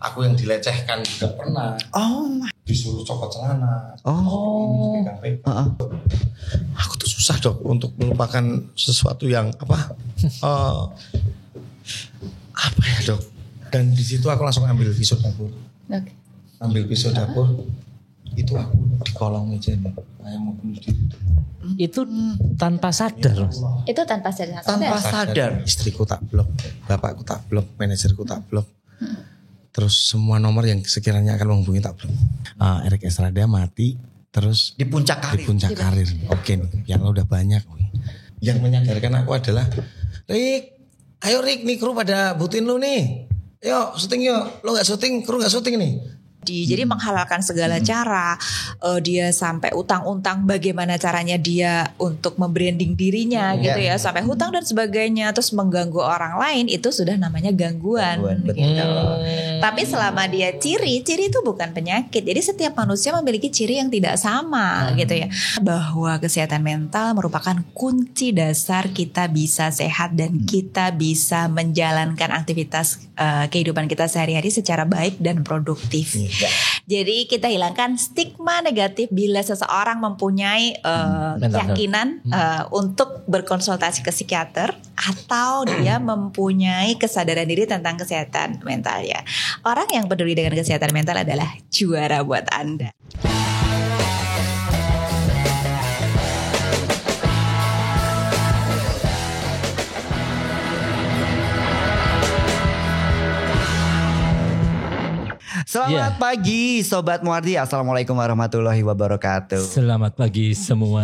Aku yang dilecehkan juga pernah. Disuruh copot celana. Aku tuh susah Dok untuk melupakan sesuatu yang apa ya Dok. Dan di situ aku langsung ambil pisau dapur. Ambil pisau dapur. Itu aku di kolong meja nih. Kayak mau bunuh diri. Itu tanpa sadar Mas. Itu tanpa sadar. Istriku tak blok, bapakku tak blok, manajerku tak blok. Terus semua nomor yang sekiranya akan menghubungi tak blok. Erik Estrada mati. Terus di puncak karir. Oke nih, yang udah banyak. Yang menyadarkan aku adalah Rik, ayo Rik, nih kru pada butuhin lu nih. Yuk syuting yuk, lo gak syuting, kru gak syuting nih. Jadi menghalalkan segala cara, dia sampai utang-utang bagaimana caranya dia untuk membranding dirinya gitu ya, sampai hutang dan sebagainya, terus mengganggu orang lain, itu sudah namanya gangguan begitu. Tapi selama dia ciri itu bukan penyakit. Jadi setiap manusia memiliki ciri yang tidak sama gitu ya. Bahwa kesehatan mental merupakan kunci dasar kita bisa sehat dan kita bisa menjalankan aktivitas kehidupan kita sehari-hari secara baik dan produktif. Jadi kita hilangkan stigma negatif bila seseorang mempunyai keyakinan untuk berkonsultasi ke psikiater atau dia mempunyai kesadaran diri tentang kesehatan mentalnya. Orang yang peduli dengan kesehatan mental adalah juara buat Anda. Selamat pagi Sobat Muardi. Assalamualaikum warahmatullahi wabarakatuh. Selamat pagi semua.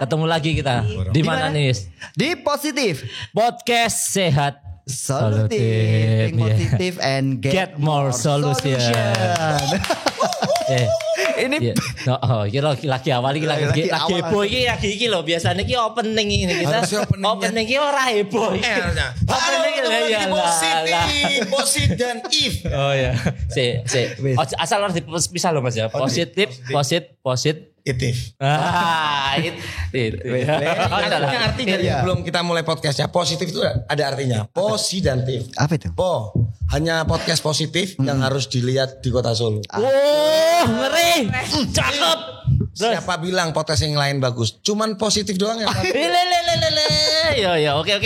Ketemu lagi kita. Di mana nih? Di Positif Podcast Sehat Solutif, positif and get more solution. Ini lagi awal iki lagi heboh iki lho, biasanya iki opening ini kita opening iki ora heboh. Opening positif dan if. Oh ya. Asal harus dipisah loh Mas ya. Positif. Itif. Artinya arti dari sebelum kita mulai podcastnya, positif itu ada artinya. Positif. Apa itu? Hanya podcast positif yang harus dilihat di Kota Solo. Ngeri. Cakep. Siapa bilang podcast yang lain bagus? Cuman positif doang yang bagus. Ya, oke.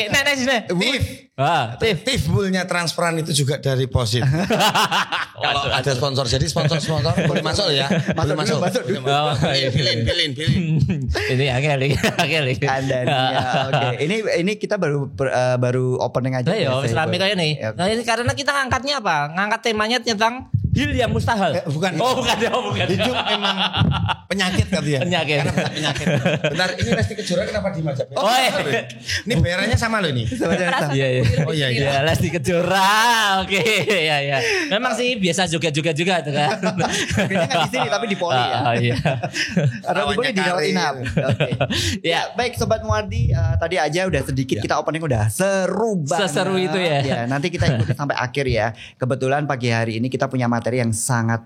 Tifbulnya transparan itu juga dari positif. Kalau ada sponsor, jadi sponsor boleh masuk ya. Boleh masuk. Pilih. Ini angel. Oke. Ini kita baru opening aja. Ya, Islami kayak nih. Nah, ini karena kita ngangkatnya apa? Ngangkat temanya tentang hil yang mustahil. Bukan. Bukan. Itu memang penyakit katanya. Penyakit. Karena bukan penyakit. Bentar, ini Lesti Kejora kenapa di Majapahit? Ini bayarannya sama lo ini. Iya. Oh iya. Ya, Lesti Kejora. Oke, ya. Memang sih biasa juga tuh kan. Kayaknya nggak di sini tapi di Poli ya. Iya. Atau di Poli di rawat inap. Oke. Ya, baik Sobat Muardi, tadi aja udah sedikit kita opening udah seru banget. Seseru itu ya. Ya, nanti kita ikuti sampai akhir ya. Kebetulan pagi hari ini kita punya materi yang sangat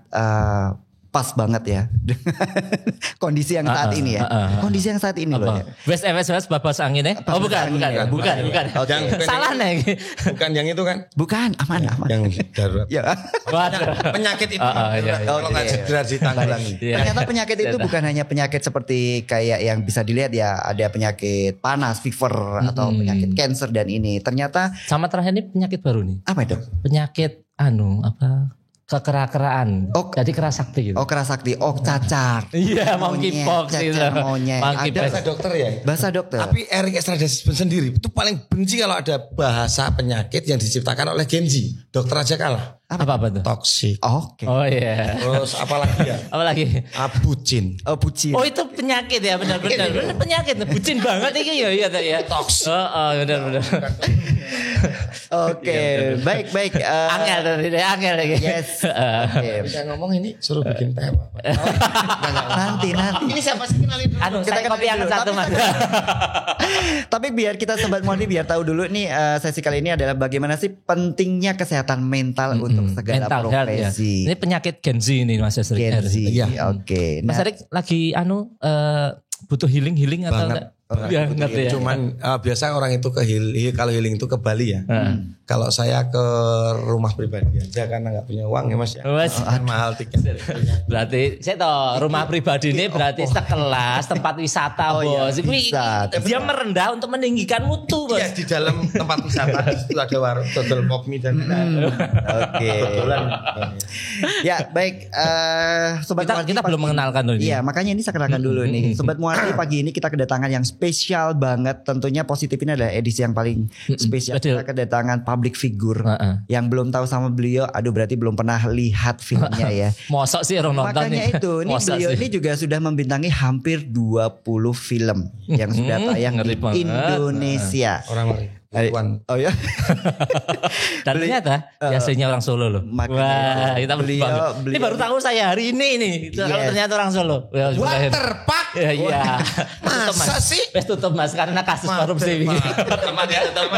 pas banget ya. Kondisi yang saat ini ya. Kondisi yang saat ini loh ya. West babas angin ya? Oh bukan. Salah nih. Bukan yang itu kan? Bukan, aman. Yang darurat. Ya. Penyakit itu. Kalau nggak segera ditanggulangi. Ternyata penyakit itu bukan hanya penyakit seperti kayak yang bisa dilihat ya. Ada penyakit panas, fever atau penyakit cancer dan ini. Ternyata sama terakhir ini penyakit baru nih. Apa itu? Penyakit kekeraan. Jadi kerasakti gitu. Kerasakti. Cacar. Iya, monkeypox itu. Ada bahasa dokter ya? Bahasa dokter. Tapi Erik Estrada sendiri itu paling benci kalau ada bahasa penyakit yang diciptakan oleh Gen Z. Dokter aja kalah. Apa tuh? Toksik. Oke. Oh iya. Terus apalagi ya? Bucin. Bucin. Oh itu penyakit ya, benar. Penyakit, bucin banget ini ya. Toksik. Benar. Oke, baik. Angel lagi. Yes. Bisa ngomong ini suruh bikin teh apa? Nanti. Ini siapa sih kenalin dulu? Saya kopi yang satu Mas. Tapi biar kita Sobat Muardi biar tahu dulu nih sesi kali ini adalah bagaimana sih pentingnya kesehatan mental untuk segala mental profesi. Ya. Ini penyakit Gen Z ini Mas Erik. Gen Z. Oke. Mas Erik lagi butuh healing atau enggak? Ya, ngerti ya. Cuman biasa orang itu kalau healing itu ke Bali ya. Kalau saya ke rumah pribadi aja karena nggak punya uang ya Mas ya. Mahal tiket. Berarti saya tahu rumah pribadi ini berarti sekelas tempat wisata bos. bisa. Dia merendah untuk meninggikan mutu bos. Iya di dalam tempat wisata itu ada warung dodol kopi dan Oke. Ya baik Sobat Muardi Kita belum mengenalkan dulu ini. Iya makanya ini saya kenalkan dulu nih. Sobat Muardi pagi ini kita kedatangan yang spesial banget. Tentunya positif ini adalah edisi yang paling spesial. Kita kedatangan public figure. Yang belum tahu sama beliau, aduh berarti belum pernah lihat filmnya ya. Mosok sih orang nonton Makanya nih. itu, ini Mosok beliau sih. ini juga sudah membintangi hampir 20 film yang sudah tayang di Ngeri banget. Indonesia. orang Oh ya. Dan ternyata biasanya orang Solo loh. Makanya Wah, kita beliau- bangga. Ini baru tahu saya hari ini nih. Kalau Yes. ternyata orang Solo. Ya, Waterpark. Ya, iya. Tutup, Masa Mas. sih? Wes tutup Mas karena kasus korupsi. Aman ya, tutup.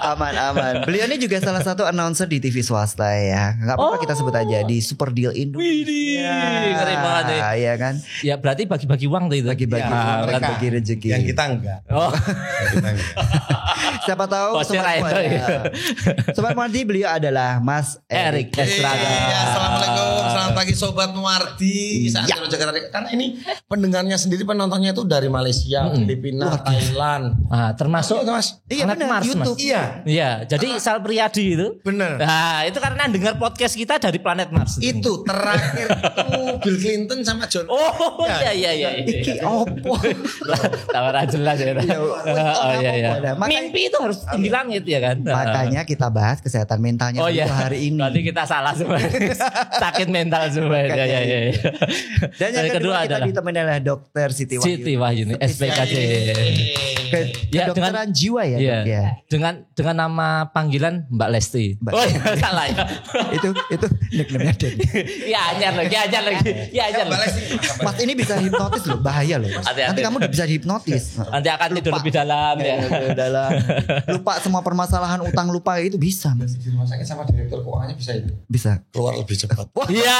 Aman. Beliau ini juga salah satu announcer di TV swasta ya. Gak apa-apa kita sebut aja di Super Deal Indonesia. Widih, ngeri banget nih. Iya kan? Ya berarti bagi-bagi uang tuh itu. Bagi-bagi Ya, uang, kan. bagi rezeki. Yang kita enggak. Oh, Yang kita enggak. Siapa tahu Bosnya Sobat lain, Muardi. ya. Sobat Muardi beliau adalah Mas Erik Estrada. Iya, assalamualaikum, selamat pagi Sobat Muardi. Saat Ya. Jakarta, karena ini pendengarnya sendiri penontonnya itu dari Malaysia, Filipina, Thailand. Ah, termasuk Iya, Mas. Iya, Planet benar, Mars, Mas. YouTube. Iya, Iya, jadi Sal Priadi itu. bener. Nah, itu karena dengar podcast kita dari planet Mars. Itu terakhir itu Bill Clinton sama John. Oh, iya. Iki opo? Tawaran jelas ya. Oh iya. Makanya- Mimpi itu harus tinggi langit ya kan. Makanya kita bahas kesehatan mentalnya Oh iya. dulu hari ini. Berarti kita salah semua. Sakit mental semua. Ya. Dan yang kedua kita ditemani oleh Dokter Siti Wahyuni. Siti Wahyuni SPKJ. Ya, Kedokteran jiwa ya, Iya. Dok, ya. Dengan nama panggilan Mbak Lesti. Mbak Oh iya, salah ya. itu nickname-nya Denny. Ya ajar lagi. Mas ini bisa hipnotis loh, bahaya loh. Mas. Hati-hati. Nanti kamu udah bisa hipnotis. Nanti akan tidur lebih dalam ya. Dalam lupa semua permasalahan utang lupa itu bisa, Mas. Di rumah sakit sama direktur keuangannya bisa itu. Bisa. Keluar lebih cepat. Iya.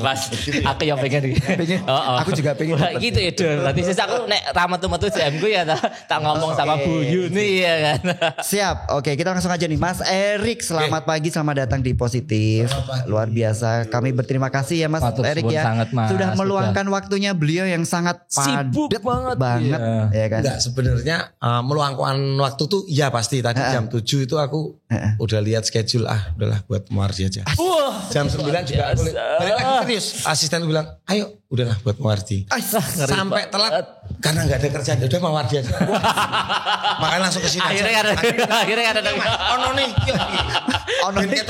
Mas, aku yang pengen. Pengen. Aku juga pengen. Wah, gitu ya, Dul. Berarti sisa aku nek ramatu-matu CM ku ya tak ngomong sama Bu Yuni ya kan. Siap. Oke, kita langsung aja nih. Mas Erik, selamat pagi, selamat datang di Positif. Luar biasa. Kami berterima kasih ya Mas Matur Erik suwun ya. sangat, Mas. Sudah meluangkan waktunya beliau yang sangat Sibuk padat banget. ya kan. Enggak sebenarnya meluangkan waktu tuh iya pasti tadi jam 7 itu aku udah lihat schedule udahlah buat Muardi aja. Wah, Jam 9 juga aku balik lagi serius. Asisten bilang, "Ayo, udahlah buat Muardi." Sampai telat karena nggak ada kerjaan, udah Muardi aja. Makanya langsung ke sini. akhirnya ada Ono nih. Ono nih.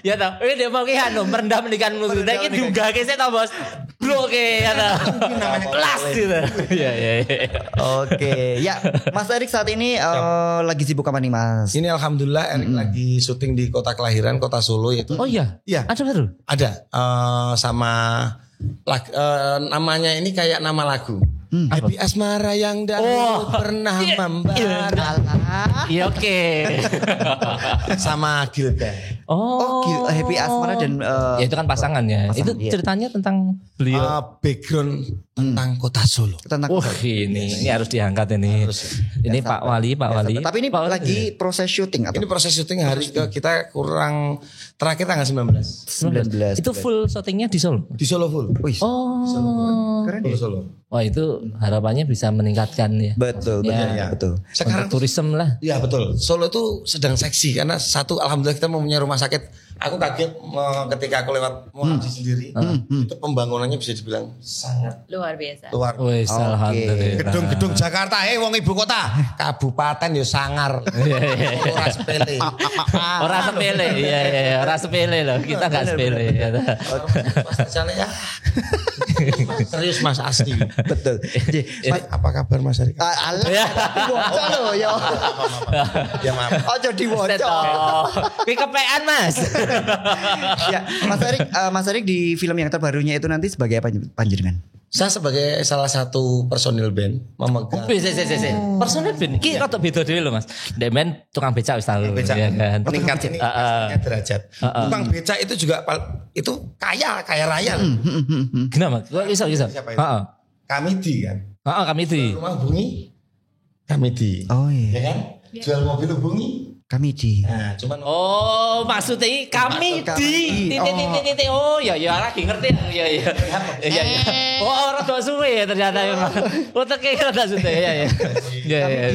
Ya tau, ini dia mau kian loh, merendam mendikan mutu. Tapi juga saya tau bos, bro ya tau. Kelas gitu. Iya. Oke, ya Mas Erik saat ini lagi sibuk apa nih Mas? Ini alhamdulillah Erik lagi syuting di kota kelahiran, kota Solo yaitu. Oh iya, Iya. ada baru. Ada sama namanya ini kayak nama lagu. Happy Asmara yang dahulu pernah membara. Iya oke. Sama Gilda. Oh, Happy Asmara dan ya itu kan pasangannya. Itu iya. ceritanya tentang beliau. Background tentang kota Solo. tentang Ini harus diangkat ini. Ini Pak Wali. Tapi ini Pak Wali. lagi proses syuting atau Ini proses syuting hari kita kurang terakhir tanggal 19. 19. Itu full syutingnya di Solo. Di Solo full. Wih, Oh, keren Full ya. Solo. wah itu harapannya bisa meningkatkan ya. Betul, Ya. betul. Sekarang Untuk turisme lah. ya betul. Solo itu sedang seksi karena satu alhamdulillah kita mempunyai rumah sakit. Aku kaget ketika aku lewat Muardi sendiri. Itu pembangunannya bisa dibilang sangat Luar biasa. luar. Wes, alhamdulillah. Gedung-gedung Jakarta, wong ibu kota, kabupaten yo sangar. Ora sepele. Orang sepele, iya, orang sepele loh. Kita nggak sepele. Mas Jale ya. Serius Mas asli. Betul. Jadi, Mas, Apa kabar Mas Erik? alah, Ya. diwaca lho ya. Ya maaf. Aja diwaca. Ini kepean mas. Ya, Mas Erik di film yang terbarunya itu nanti sebagai apa panjenengan? Saya sebagai salah satu personil band memegang Bisa. Personil ben. Ki rada beda dhewe lho mas. Ndek men tukang becak wis tau. becak. Iya kan. Meningkat ini derajat. Tukang becak itu juga itu kaya raya. Kenapa? Kok iso? Siapa itu? Heeh. Kamidi kan. Kamidi. Rumah hubungi Kamidi. Oh Ya iya. kan? Jual mobil hubungi. Kamidi. Nah, cuman Oh, maksudnya kami di titik. Oh, ya lagi ngerti. Ya. Oh, rada suwe ya ternyata memang. Uteke rada suwe ya. Ya.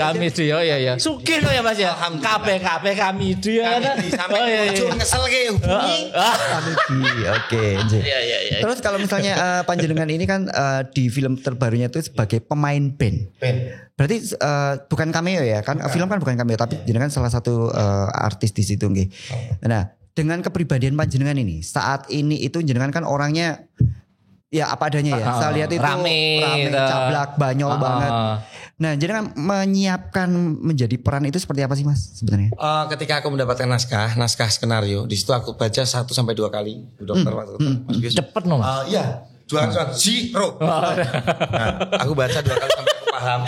Kami di ya. Sugih lo ya Mas ya. KP kami di ya. Oh iya. Ngesel ke hubungi. Kamidi. Oke. Iya. Terus kalau misalnya panjenengan ini kan di film terbarunya itu sebagai pemain band. Berarti bukan cameo ya kan? Film kan bukan cameo tapi jenengan salah satu artis di situ nggih. Nah, dengan kepribadian panjenengan ini saat ini itu jenengan kan orangnya ya apa adanya ya. Saya lihat itu rame cablak, banyol banget. Nah, jenengan menyiapkan menjadi peran itu seperti apa sih Mas sebenarnya? Ketika aku mendapatkan naskah skenario, di situ aku baca 1 sampai 2 kali. Bu dokter waktu itu. Mas Bius. Cepet no Mas. Iya, 2 kali zero. Nah, aku baca 2 kali sampai aku paham.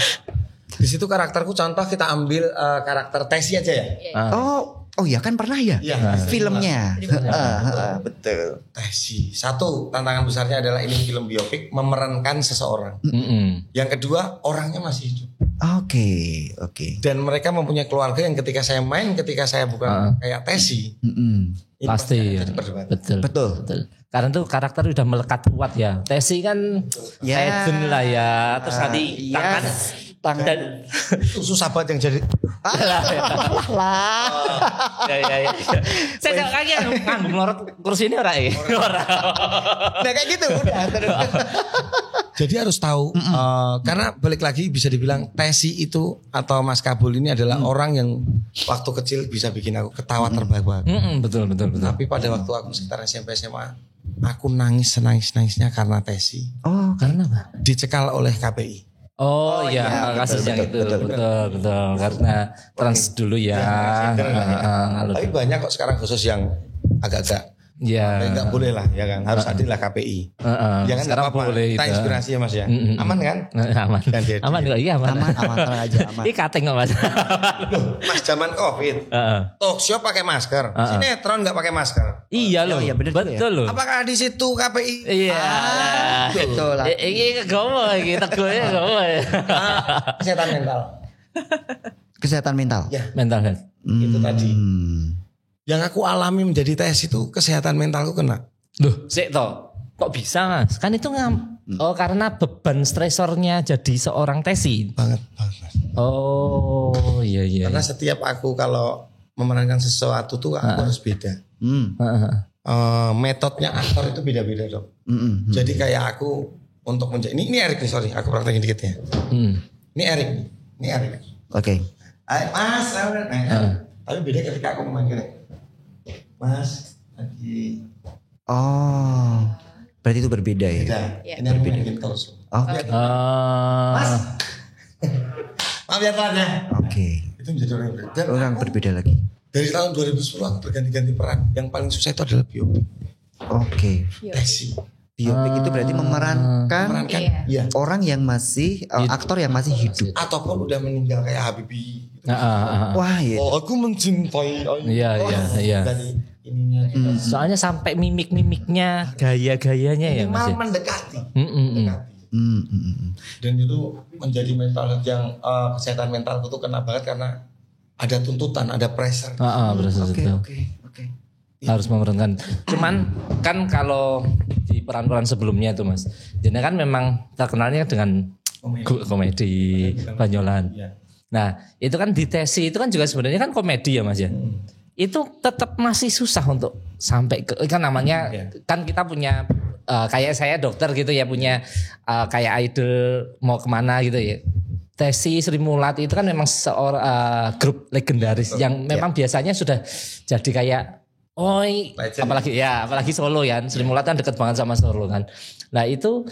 Di situ karakterku contoh kita ambil karakter Tesi aja ya. Oh ya kan pernah ya? Iya. Filmnya. Betul. Tesi. 1 tantangan besarnya adalah ini film biopik memerankan seseorang. Yang kedua orangnya masih hidup. Oke. Dan mereka mempunyai keluarga yang ketika saya bukan kayak Tesi. Ini Pasti ya. Betul. Karena tuh karakter udah melekat kuat ya. Tesi kan legend lah ya. Terus nanti tangan itu susah banget yang jadi. Ya. Saya kaget nganggo melorot kursi ini ora ya. Nah kayak gitu udah. Jadi harus tahu karena balik lagi bisa dibilang Tesi itu atau Mas Kabul ini adalah orang yang waktu kecil bisa bikin aku ketawa terbahak-bahak. Betul. Tapi pada waktu aku sekitar SMP SMA aku nangis senangis-nangisnya karena Tesi. Oh, karena apa? Dicekal oleh KPI. Oh iya, kasus yang itu betul. Karena trans dulu ya. Tapi banyak kok sekarang khusus yang agak-agak enggak boleh lah ya kan, harus adil lah KPI. Jangan sekarang apa-apa. boleh Kita itu. inspirasi ya Mas ya. Aman kan? Aman. Aman kok, iya aman. Aman aja aman. Ini kateng kok Mas. Mas zaman Covid. Talk show pakai masker. Sinetron enggak pakai masker. Iya loh. Iya, bener betul loh. Apakah di situ KPI? Iya. Betul lah. Ini gomo iki tegoe gomo. Kesehatan mental. Kesehatan mental. Ya, Mental health. itu tadi. Yang aku alami menjadi Tes itu kesehatan mentalku kena. Loh, sik toh. Kok bisa Mas? Kan itu karena beban stresornya jadi seorang Tesi. Banget. Oh, iya. Karena setiap aku kalau memerankan sesuatu tuh aku harus beda. Metodenya aktor itu beda-beda dok. Jadi kayak aku untuk menjadi ini Erik nih, sorry aku praktekin dikit ya. Ini Erik. Oke. Mas, tapi beda ketika aku memanggil Mas lagi. Oh, berarti itu berbeda ya? Beda. Ini aku mainin terus. Oke. Mas. Maaf ya Tuhan ya. Oke. Itu menjadi orang yang berbeda. Orang berbeda lagi. Dari tahun 2010 aku berganti-ganti peran. Yang paling susah itu adalah biopik. Oke. Tesi. Biopik itu berarti memerankan Iya. orang yang masih aktor yang masih hidup. Ataupun udah meninggal kayak Habibie. Wah, iya. Oh, aku mencintai. Iya. Dari ininya gitu. Soalnya sampai mimik-mimiknya, gaya-gayanya ya Mas. Minimal mendekati. Mendekati. Dan itu menjadi mental health yang kesehatan mentalku tuh kena banget karena ada tuntutan, ada pressure. Oke. Harus memerankan. Cuman kan kalau di peran-peran sebelumnya itu Mas, jadi kan memang terkenalnya dengan komedi banyolan. Iya. Nah itu kan di Tesi itu kan juga sebenarnya kan komedi ya Mas ya. Itu tetap masih susah untuk sampai ke kan namanya kan kita punya kayak saya dokter gitu ya punya kayak idol mau kemana gitu ya. Tesi Sri Mulat itu kan memang seorang grup legendaris yang memang biasanya sudah jadi kayak apalagi Solo ya. Sri Mulat kan deket banget sama Solo kan. Nah itu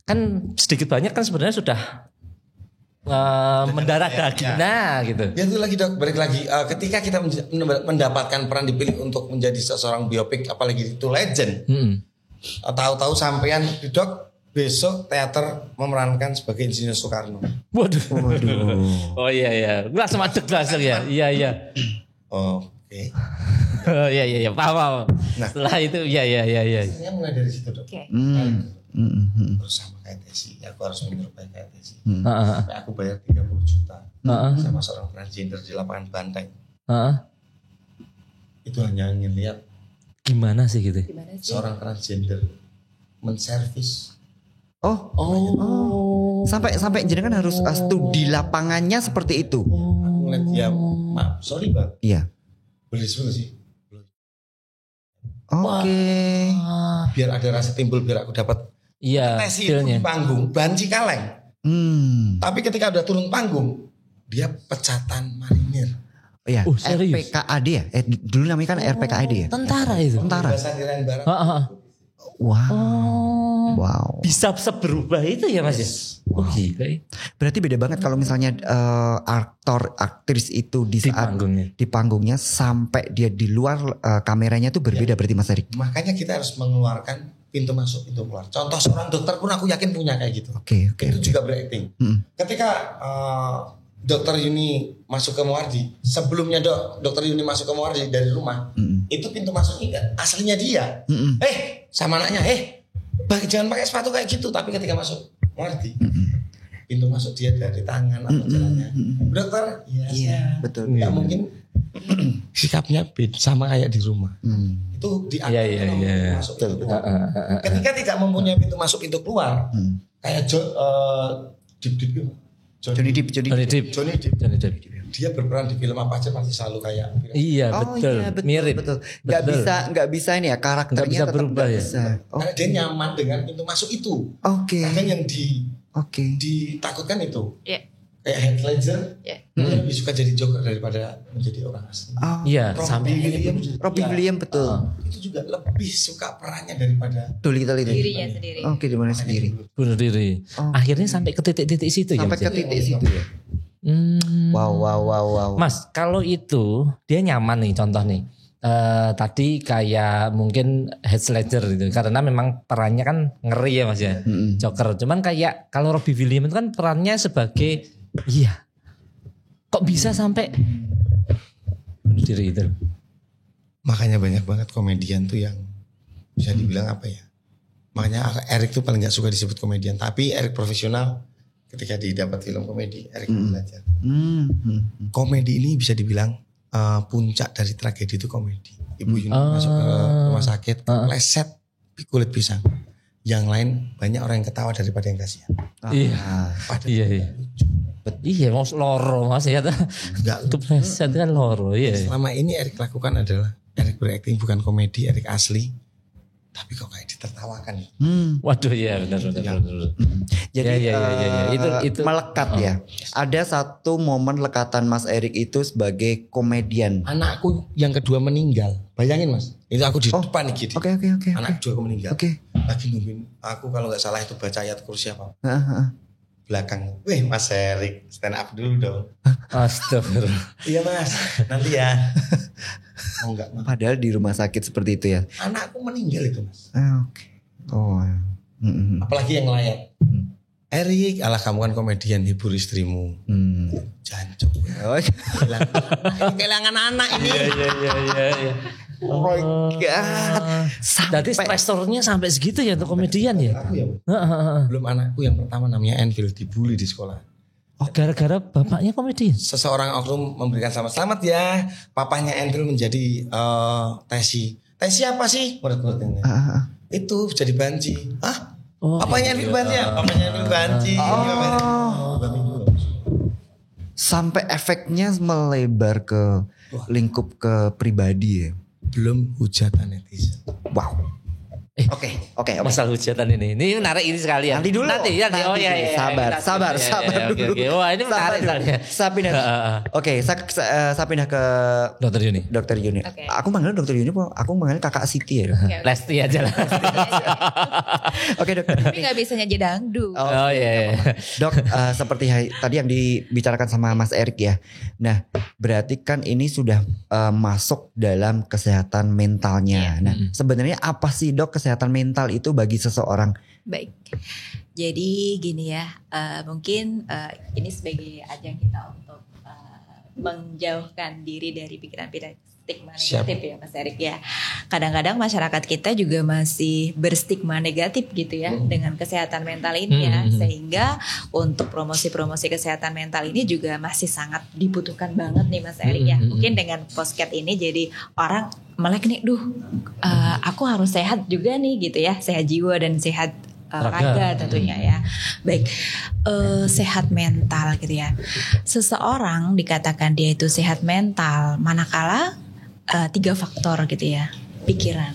kan sedikit banyak kan sebenarnya sudah mendarah daging. Nah gitu. Ya itu lagi dok, balik lagi. Ketika kita mendapatkan peran dipilih untuk menjadi seseorang biopik, apalagi itu legend. Tahu-tahu sampean dok besok teater memerankan sebagai Insinyur Soekarno. Waduh. Oh iya. Langsung adek langsung ya. Iya. Oke. Iya. Paham. Nah, setelah itu iya. Saya mulai dari situ dok. Terus sama kayak Tesi, aku harus menyerupai kayak Tesi. Sampai aku bayar 30 juta sama seorang transgender di lapangan Banteng. Itu hanya ingin lihat gimana sih gitu. Seorang transgender menservis. Sampai jenengan harus studi lapangannya seperti itu. Aku ngeliat dia, maaf, sorry bang. Iya. Boleh sih. Oke. Biar ada rasa timbul, biar aku dapat. Tes itu di panggung, banci kaleng. Tapi ketika udah turun panggung, dia pecatan marinir. Iya, RPKAD ya? Dulu namanya kan RPKAD ya? Tentara itu. Tentara. Wow. Bisa berubah itu ya Mas ya? Gila. Berarti beda banget kalau misalnya aktor aktris itu di saat di panggungnya sampai dia di luar kameranya tuh berbeda berarti Mas Erik. Makanya kita harus mengeluarkan pintu masuk, pintu keluar. Contoh seorang dokter pun aku yakin punya kayak gitu. Itu juga berakting. Ketika Dokter Yuni masuk ke Muardi, sebelumnya Dokter Yuni masuk ke Muardi dari rumah, itu pintu masuknya aslinya dia. Sama anaknya, jangan pakai sepatu kayak gitu. Tapi ketika masuk Muardi, pintu masuk dia dari tangan atau jalannya. Dokter, iya, betul. Nggak mungkin sikapnya beda sama kayak di rumah. Itu di masuk pintu keluar. Ketika tidak mempunyai pintu masuk pintu keluar, kayak Johnny Depp. Dia berperan di film apa aja pasti selalu kayak. Iya, betul. Mirip. Betul. Nggak bisa ini ya karakternya bisa berubah ya. Karena dia nyaman dengan pintu masuk itu. Kadang yang ditakutkan itu. Kayak Heath Ledger, dia lebih suka jadi Joker daripada menjadi orang asli. Iya, Robin Williams betul. Itu juga lebih suka perannya daripada dirinya sendiri. Di mana sendiri. Bunuh diri. Akhirnya sampai ke titik-titik situ ya. Sampai ke titik situ ya. Wow. Mas, kalau itu dia nyaman nih, contoh nih. Tadi kayak mungkin Heath Ledger gitu, karena memang perannya kan ngeri ya Mas ya, Joker. Cuman kayak kalau Robin Williams itu kan perannya sebagai kok bisa sampai bunuh diri itu. Makanya banyak banget komedian tuh yang bisa dibilang apa ya. Makanya Erik tuh paling gak suka disebut komedian, tapi Erik profesional ketika didapat film komedi, Erik belajar. Komedi ini bisa dibilang puncak dari tragedi itu komedi. Ibu Yuni masuk ke rumah sakit, leset kulit pisang. Yang lain banyak orang yang ketawa daripada yang kasihan. Iya. Iya, mau loro Mas ya. Enggak leset kan loro. Iya. Selama ini Erik lakukan adalah Erik berakting bukan komedi, Erik asli. Tapi kok kayak ditertawakan. Waduh ya benar. Jadi itu melekat ya. Ada satu momen lekatan Mas Erik itu sebagai komedian. Anakku yang kedua meninggal. Bayangin Mas. Itu aku di depan nih. Oke. Anak kedua aku meninggal. Lagi nungguin aku kalau nggak salah itu baca ayat kursi apa. Belakang. Wih Mas Erik stand up dulu dong. Astagfirullah. Iya Mas. Nanti ya. Enggak. Padahal di rumah sakit seperti itu ya. Anakku meninggal itu Mas. Apalagi yang layak. Erik, alah kamu kan komedian, hibur istrimu. Jancuk. Kehilangan anak ini. Iya. Oh my God. Jadi stressornya sampai segitu ya untuk komedian ya? Belum anakku yang pertama namanya Enfield dibully di sekolah. Gara-gara bapaknya komedian? Seseorang oknum memberikan selamat ya. Papanya Enfield menjadi Tesi. Tesi apa sih? Murid-muridnya. Itu jadi banci. Papanya Enfield banci ya? Papanya Enfield banci. Sampai efeknya melebar ke lingkup ke pribadi ya. Belum hujatan netizen. Wow. Oke. Masalah hujatan ini menarik ini sekali ya. Nanti dulu. Nanti. Oh iya. Sabar dulu. Oke. Wah ini menarik sekali ya. Saya pindah ke Dokter Yuni. Okay. Aku manggil Dokter Yuni, aku manggil Kakak Siti ya. Lesti aja lah. Oke Dokter. Tapi nggak bisa nyanyi dangdut. Oh iya. Dok, seperti tadi yang dibicarakan sama Mas Erik ya. Nah, berarti kan ini sudah masuk dalam kesehatan mentalnya. Nah, sebenarnya apa sih Dok kesehatan mental itu bagi seseorang? Baik, jadi gini ya, mungkin ini sebagai ajang kita untuk menjauhkan diri dari pikiran-pikiran stigma negatif ya Mas Erik ya. Kadang-kadang masyarakat kita juga masih berstigma negatif gitu ya dengan kesehatan mental ini ya. Sehingga untuk promosi-promosi kesehatan mental ini juga masih sangat dibutuhkan banget nih Mas Erik ya. Mungkin dengan podcast ini jadi orang melek nih, aku harus sehat juga nih gitu ya. Sehat jiwa dan sehat raga tentunya ya. Baik, sehat mental gitu ya. Seseorang dikatakan dia itu sehat mental manakala 3 faktor gitu ya. Pikiran,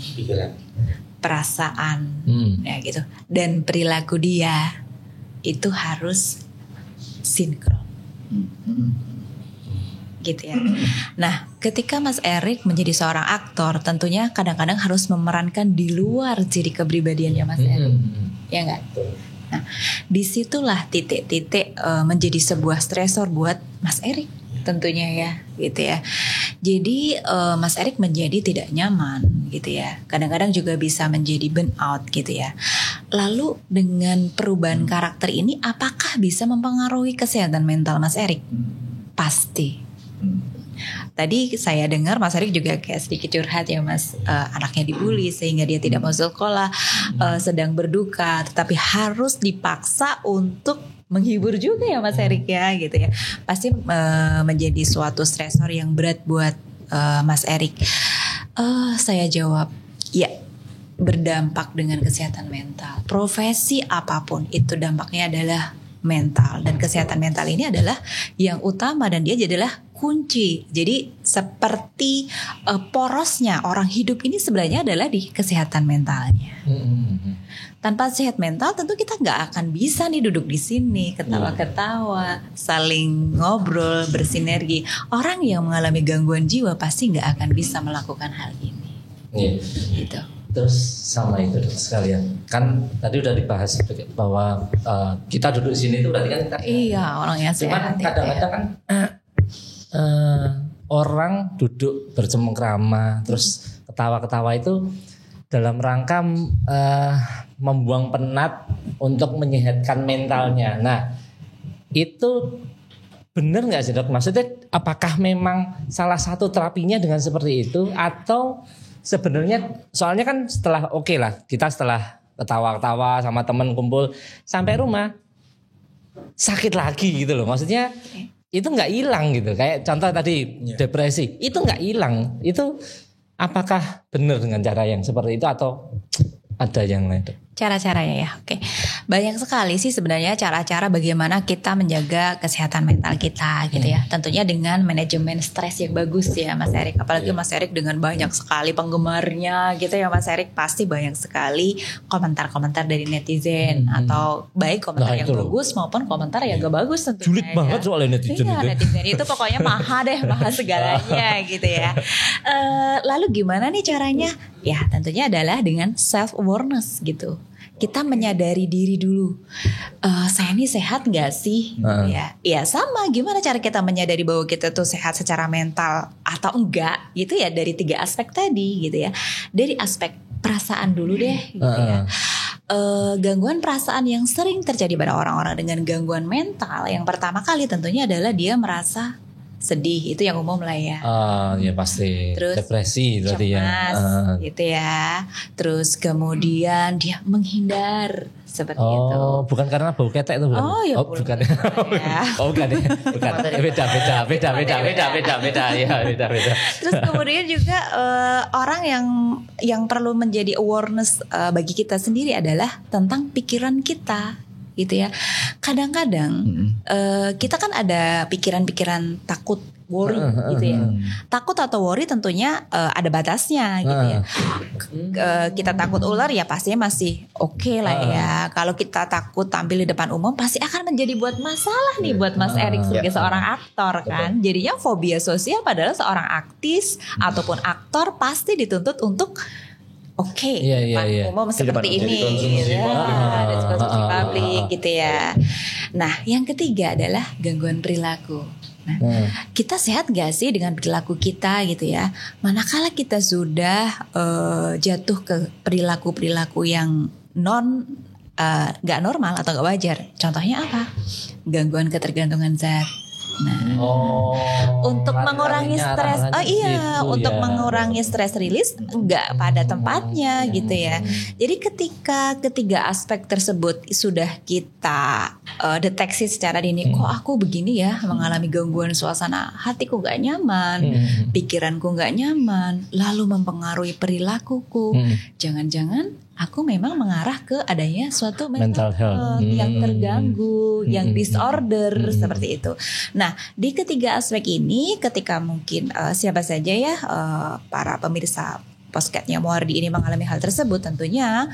perasaan ya gitu, dan perilaku dia itu harus sinkron. Gitu ya. Nah, ketika Mas Erik menjadi seorang aktor, tentunya kadang-kadang harus memerankan di luar ciri kepribadiannya Mas Erik. Ya enggak? Nah, disitulah titik-titik menjadi sebuah stresor buat Mas Erik tentunya ya, gitu ya. Jadi Mas Erik menjadi tidak nyaman gitu ya. Kadang-kadang juga bisa menjadi burnout gitu ya. Lalu dengan perubahan karakter ini apakah bisa mempengaruhi kesehatan mental Mas Erik? Pasti. Tadi saya dengar Mas Erik juga kayak sedikit curhat ya Mas, anaknya dibully sehingga dia tidak mau sekolah, sedang berduka, tetapi harus dipaksa untuk menghibur juga ya Mas Erik ya gitu ya. Pasti menjadi suatu stresor yang berat buat Mas Erik. Saya jawab, ya, berdampak dengan kesehatan mental. Profesi apapun itu dampaknya adalah mental, dan kesehatan mental ini adalah yang utama dan dia adalah kunci. Jadi seperti porosnya orang hidup ini sebenarnya adalah di kesehatan mentalnya. Tanpa sehat mental tentu kita nggak akan bisa nih duduk di sini ketawa-ketawa, saling ngobrol, bersinergi. Orang yang mengalami gangguan jiwa pasti nggak akan bisa melakukan hal ini. Gitu. Terus sama itu sekalian, kan tadi udah dibahas bahwa kita duduk di sini itu berarti kan kita orangnya sehat. Cuman kadang-kadang kan orang duduk bercengkrama terus ketawa-ketawa itu dalam rangka membuang penat untuk menyehatkan mentalnya. Nah, itu benar nggak sih Dok? Maksudnya apakah memang salah satu terapinya dengan seperti itu, atau sebenarnya soalnya kan setelah kita setelah ketawa-ketawa sama temen kumpul sampai rumah sakit lagi gitu loh. Maksudnya itu nggak hilang gitu. Kayak contoh tadi depresi itu nggak hilang. Itu apakah benar dengan cara yang seperti itu atau ada yang lain? Cara-caranya ya, oke. Banyak sekali sih sebenarnya cara-cara bagaimana kita menjaga kesehatan mental kita gitu ya. Tentunya dengan manajemen stres yang bagus ya Mas Erik. Apalagi Mas Erik dengan banyak sekali penggemarnya gitu ya Mas Erik. Pasti banyak sekali komentar-komentar dari netizen. Atau baik komentar yang bagus maupun komentar yang gak bagus tentunya. Sulit banget soalnya netizen itu. Netizen itu pokoknya maha segalanya gitu ya. Lalu gimana nih caranya? Ya tentunya adalah dengan self-awareness gitu. Kita menyadari diri dulu, saya ini sehat gak sih? Ya sama, gimana cara kita menyadari bahwa kita tuh sehat secara mental atau enggak gitu ya, dari 3 aspek tadi gitu ya. Dari aspek perasaan dulu deh gitu ya. Gangguan perasaan yang sering terjadi pada orang-orang dengan gangguan mental, yang pertama kali tentunya adalah dia merasa sedih, itu yang umum lah ya. Ya pasti. Terus depresi berarti ya. Gitu ya. Terus kemudian dia menghindar seperti itu. Bukan karena bau ketek itu bukan. Bukan. Ya. Bukan ya. Bukan. Beda. Ya, beda. Terus kemudian juga orang yang perlu menjadi awareness bagi kita sendiri adalah tentang pikiran kita. Gitu ya. Kadang-kadang kita kan ada pikiran-pikiran takut, worry gitu ya. Takut atau worry tentunya ada batasnya gitu ya. Kita takut ular ya pastinya masih oke lah ya. Kalau kita takut tampil di depan umum pasti akan menjadi buat masalah nih buat Mas Erik sebagai seorang aktor kan. Jadinya fobia sosial padahal seorang artis ataupun aktor pasti dituntut untuk umum seperti ini gitu ya, dan konsumsi publik gitu ya. Nah, yang ketiga adalah gangguan perilaku. Nah, kita sehat gak sih dengan perilaku kita gitu ya? Manakala kita sudah jatuh ke perilaku-perilaku yang gak normal atau gak wajar. Contohnya apa? Gangguan ketergantungan zat. Untuk mengurangi stres, untuk mengurangi stres rilis enggak pada tempatnya gitu ya. Jadi ketika ketiga aspek tersebut sudah kita deteksi secara dini, kok aku begini ya, mengalami gangguan suasana hatiku nggak nyaman, pikiranku nggak nyaman, lalu mempengaruhi perilakuku, jangan-jangan aku memang mengarah ke adanya suatu mental health yang terganggu, yang disorder seperti itu. Nah, di ketiga aspek ini, ketika mungkin siapa saja ya para pemirsa podcastnya Muhardi ini mengalami hal tersebut, tentunya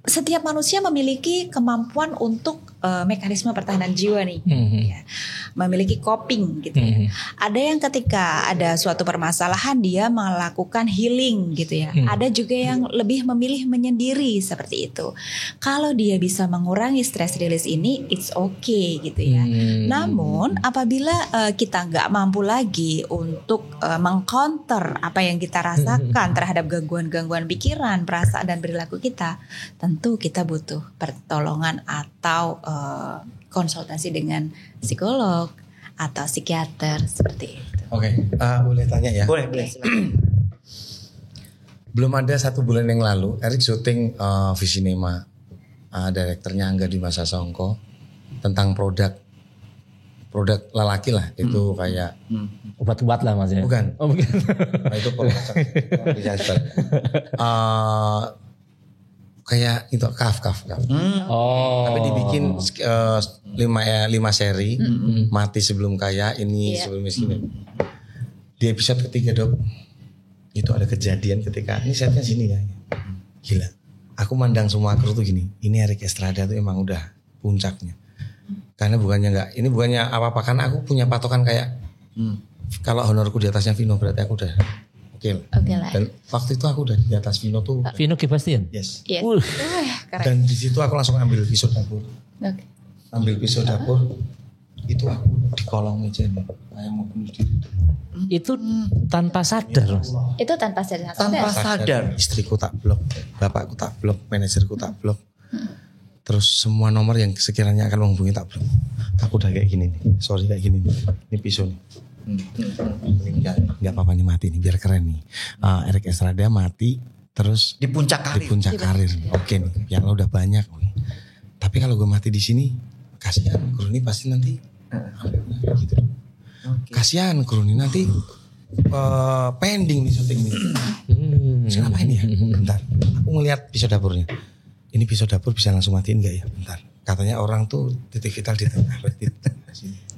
setiap manusia memiliki kemampuan untuk mekanisme pertahanan jiwa nih, ya. Memiliki coping gitu ya. Ada yang ketika ada suatu permasalahan dia melakukan healing gitu ya. Ada juga yang lebih memilih menyendiri seperti itu. Kalau dia bisa mengurangi stress release ini, it's okay gitu ya. Namun apabila kita nggak mampu lagi untuk mengcounter apa yang kita rasakan terhadap gangguan-gangguan pikiran, perasaan dan perilaku kita, tentu kita butuh pertolongan atau konsultasi dengan psikolog atau psikiater seperti itu. Oke, boleh tanya ya? Boleh. Belum ada 1 bulan yang lalu, Erik syuting Visinema, direkturnya Angga Dwi Sasongko, tentang produk lelaki lah, itu kayak obat-obat lah Mas ya. Bukan. Oh, bukan. Nah, itu kayak itu kaf. Tapi dibikin 5 seri, mati sebelum kaya, ini sebelum miskin. Di episode ketiga Dok, itu ada kejadian ketika ini setnya sini ya. Gila. Aku mandang semua kru tuh gini. Ini Erik Estrada tuh emang udah puncaknya. Karena ini bukannya apa-apa, karena aku punya patokan kayak kalau honorku di atasnya Vino berarti aku udah oke lah. Dan waktu itu aku udah di atas Vino tuh. Vino Gebastian? Yes. Yeah. Dan di situ aku langsung ambil pisau dapur. Okay. Ambil pisau dapur, itu aku di kolong meja nih, kayak mau bunuh diri. Itu tanpa sadar Mas. Itu tanpa sadar. Tanpa sadar. Istriku tak blok, bapakku tak blok, manajerku tak blok. Terus semua nomor yang sekiranya akan menghubungi tak blok. Aku udah kayak gini nih, sorry kayak gini nih. Ini pisau nih. Enggak apa-apa nih mati nih, biar keren nih. Erik Estrada mati terus Di puncak karir. Oke nih, yang udah banyak. Tapi kalau gue mati di sini, kasihan kru ini pasti nanti gitu. Kasihan kru ini nanti pending nih syuting nih. Kenapa ini ya? Bentar, aku ngeliat pisau dapurnya. Ini pisau dapur bisa langsung matiin gak ya? Bentar. Katanya orang tuh titik vital di tengah.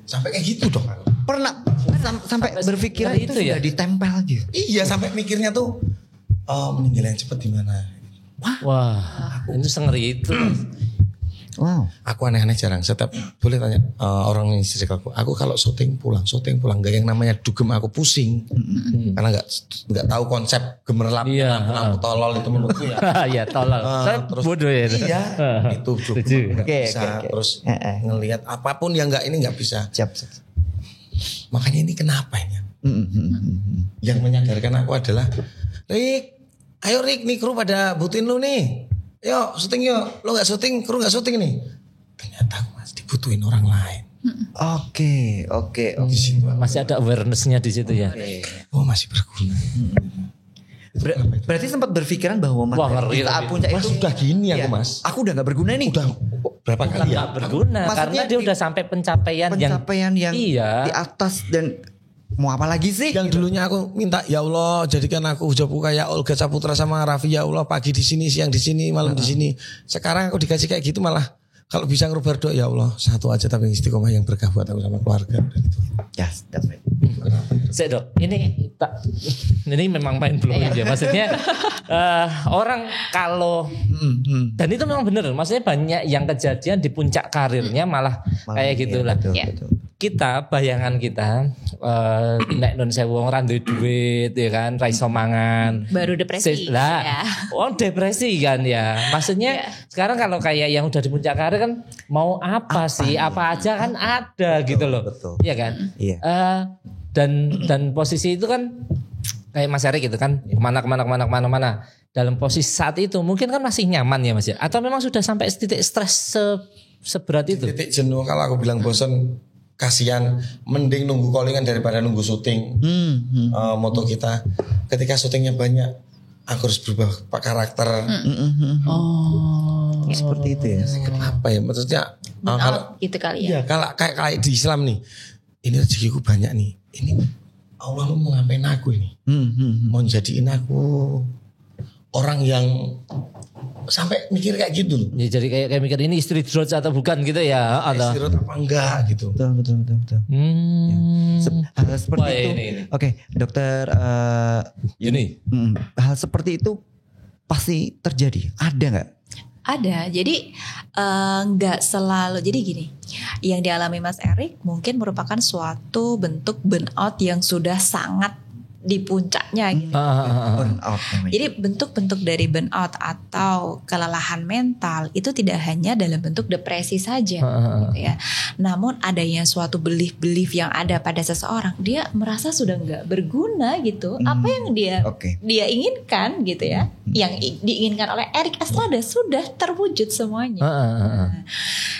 Sampai kayak gitu dong. Pernah sampai berpikiran itu ya ditempel aja. Iya, sampai mikirnya tuh meninggal yang cepet di mana. Wah, itu sengeri itu. Wow. Aku aneh-aneh jarang. Setiap boleh tanya orang yang istri aku kalau syuting pulang gak yang namanya dugem, aku pusing. Karena nggak tahu konsep gemerlap lampu tolol itu menurutku ya. Iya tolol. Saya bodoh ya. Iya. Itu dugem nggak bisa. Okay. Terus ngelihat apapun yang nggak bisa. Siap. Makanya ini kenapa ini? Yang menyadarkan aku adalah Rick, ayo Rick, nih kru pada butuhin lu nih. Yo syuting yuk, lo gak syuting, kru gak syuting nih. Ternyata aku masih dibutuhin orang lain. Oke. Di situ masih ada awarenessnya di situ ya. Oh masih berguna. Berarti sempat berpikiran bahwa ngeri saat puncak mas, itu sudah gini aku mas. Aku udah gak berguna nih. Udah berapa kali ya? Gak berguna karena dia udah sampai pencapaian yang di atas dan mau apa lagi sih? Yang dulunya aku minta ya Allah jadikan aku hijabku kayak Olga Saputra sama Raffi, ya Allah pagi di sini, siang di sini, malam di sini. Sekarang aku dikasih kayak gitu malah kalau bisa ngerubah doa ya Allah satu aja tapi istiqomah yang berkah buat aku sama keluarga. Yes, that's right. Saya Dok, ini memang main blow aja. Maksudnya orang kalau dan itu memang benar. Maksudnya banyak yang kejadian di puncak karirnya malah kayak gitulah. Betul. Kita bayangan kita nek non sewu wong ra duwe duit ya kan, ra iso mangan. Baru depresi. Lah, wong depresi kan ya. Maksudnya sekarang kalau kayak yang udah di puncak karir kan mau apa sih? Apa aja kan ada gitu loh. Betul. Iya kan? Iya. Dan posisi itu kan kayak Mas Erik gitu kan, kemana. Dalam posisi saat itu mungkin kan masih nyaman ya Mas ya? Atau memang sudah sampai titik stres seberat itu? Titik jenuh, kalau aku bilang bosan kasihan, mending nunggu callingan daripada nunggu syuting. Moto kita ketika syutingnya banyak, aku harus berubah karakter. Seperti itu ya. Apa ya maksudnya? Kalau gitu kali ya. Iya, kalau kayak di Islam nih, ini rezekiku banyak nih. Ini Allah mau ngapain aku ini? Mau jadiin aku orang yang sampai mikir kayak gitu loh. Ya, jadi kayak mikir ini istri Droj atau bukan gitu ya? Istri apa enggak gitu. Betul. Ya. Seperti Wah, itu. ini. Oke, dokter. Ini. Hal seperti itu pasti terjadi. Ada nggak? Ada, jadi nggak selalu. Jadi gini, yang dialami Mas Erik mungkin merupakan suatu bentuk burnout yang sudah sangat di puncaknya gitu. Burnout namanya. Jadi bentuk-bentuk dari burnout atau kelelahan mental itu tidak hanya dalam bentuk depresi saja, gitu ya. Namun adanya suatu belief yang ada pada seseorang, dia merasa sudah nggak berguna gitu. Apa yang dia inginkan gitu ya, yang diinginkan oleh Erik Estrada sudah terwujud semuanya.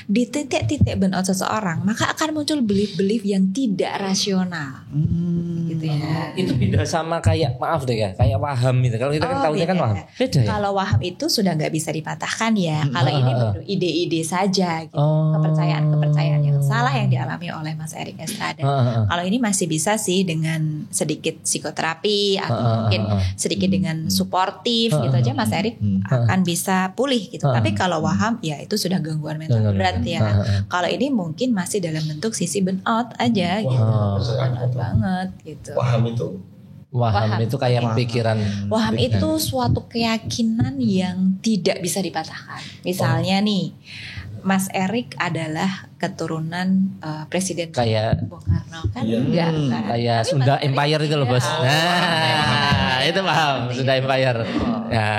Di titik-titik burnout seseorang, maka akan muncul belief yang tidak rasional, gitu ya. Itu beda sama kayak maaf deh ya, kayak waham gitu. Kalau kita kan tahunya kan waham. Beda ya. Kalau waham itu sudah nggak bisa dipatahkan ya. Kalau ini baru ide-ide saja, gitu. Kepercayaan yang salah yang dialami oleh Mas Erik Estrada. Kalau ini masih bisa sih dengan sedikit psikoterapi atau mungkin sedikit dengan suportif gitu aja Mas Erik akan bisa pulih gitu. Tapi kalau waham ya itu sudah gangguan mental berat ya. Kalau ini mungkin masih dalam bentuk sisi burnout aja gitu. Burnout banget gitu. Waham itu kayak pikiran. Waham itu suatu keyakinan yang tidak bisa dipatahkan. Misalnya nih, Mas Erik adalah keturunan Presiden kayak Bung Karno kan? Enggak kan? Kayak Sunda Empire itu loh bos. Nah, itu paham Sunda Empire. Ya,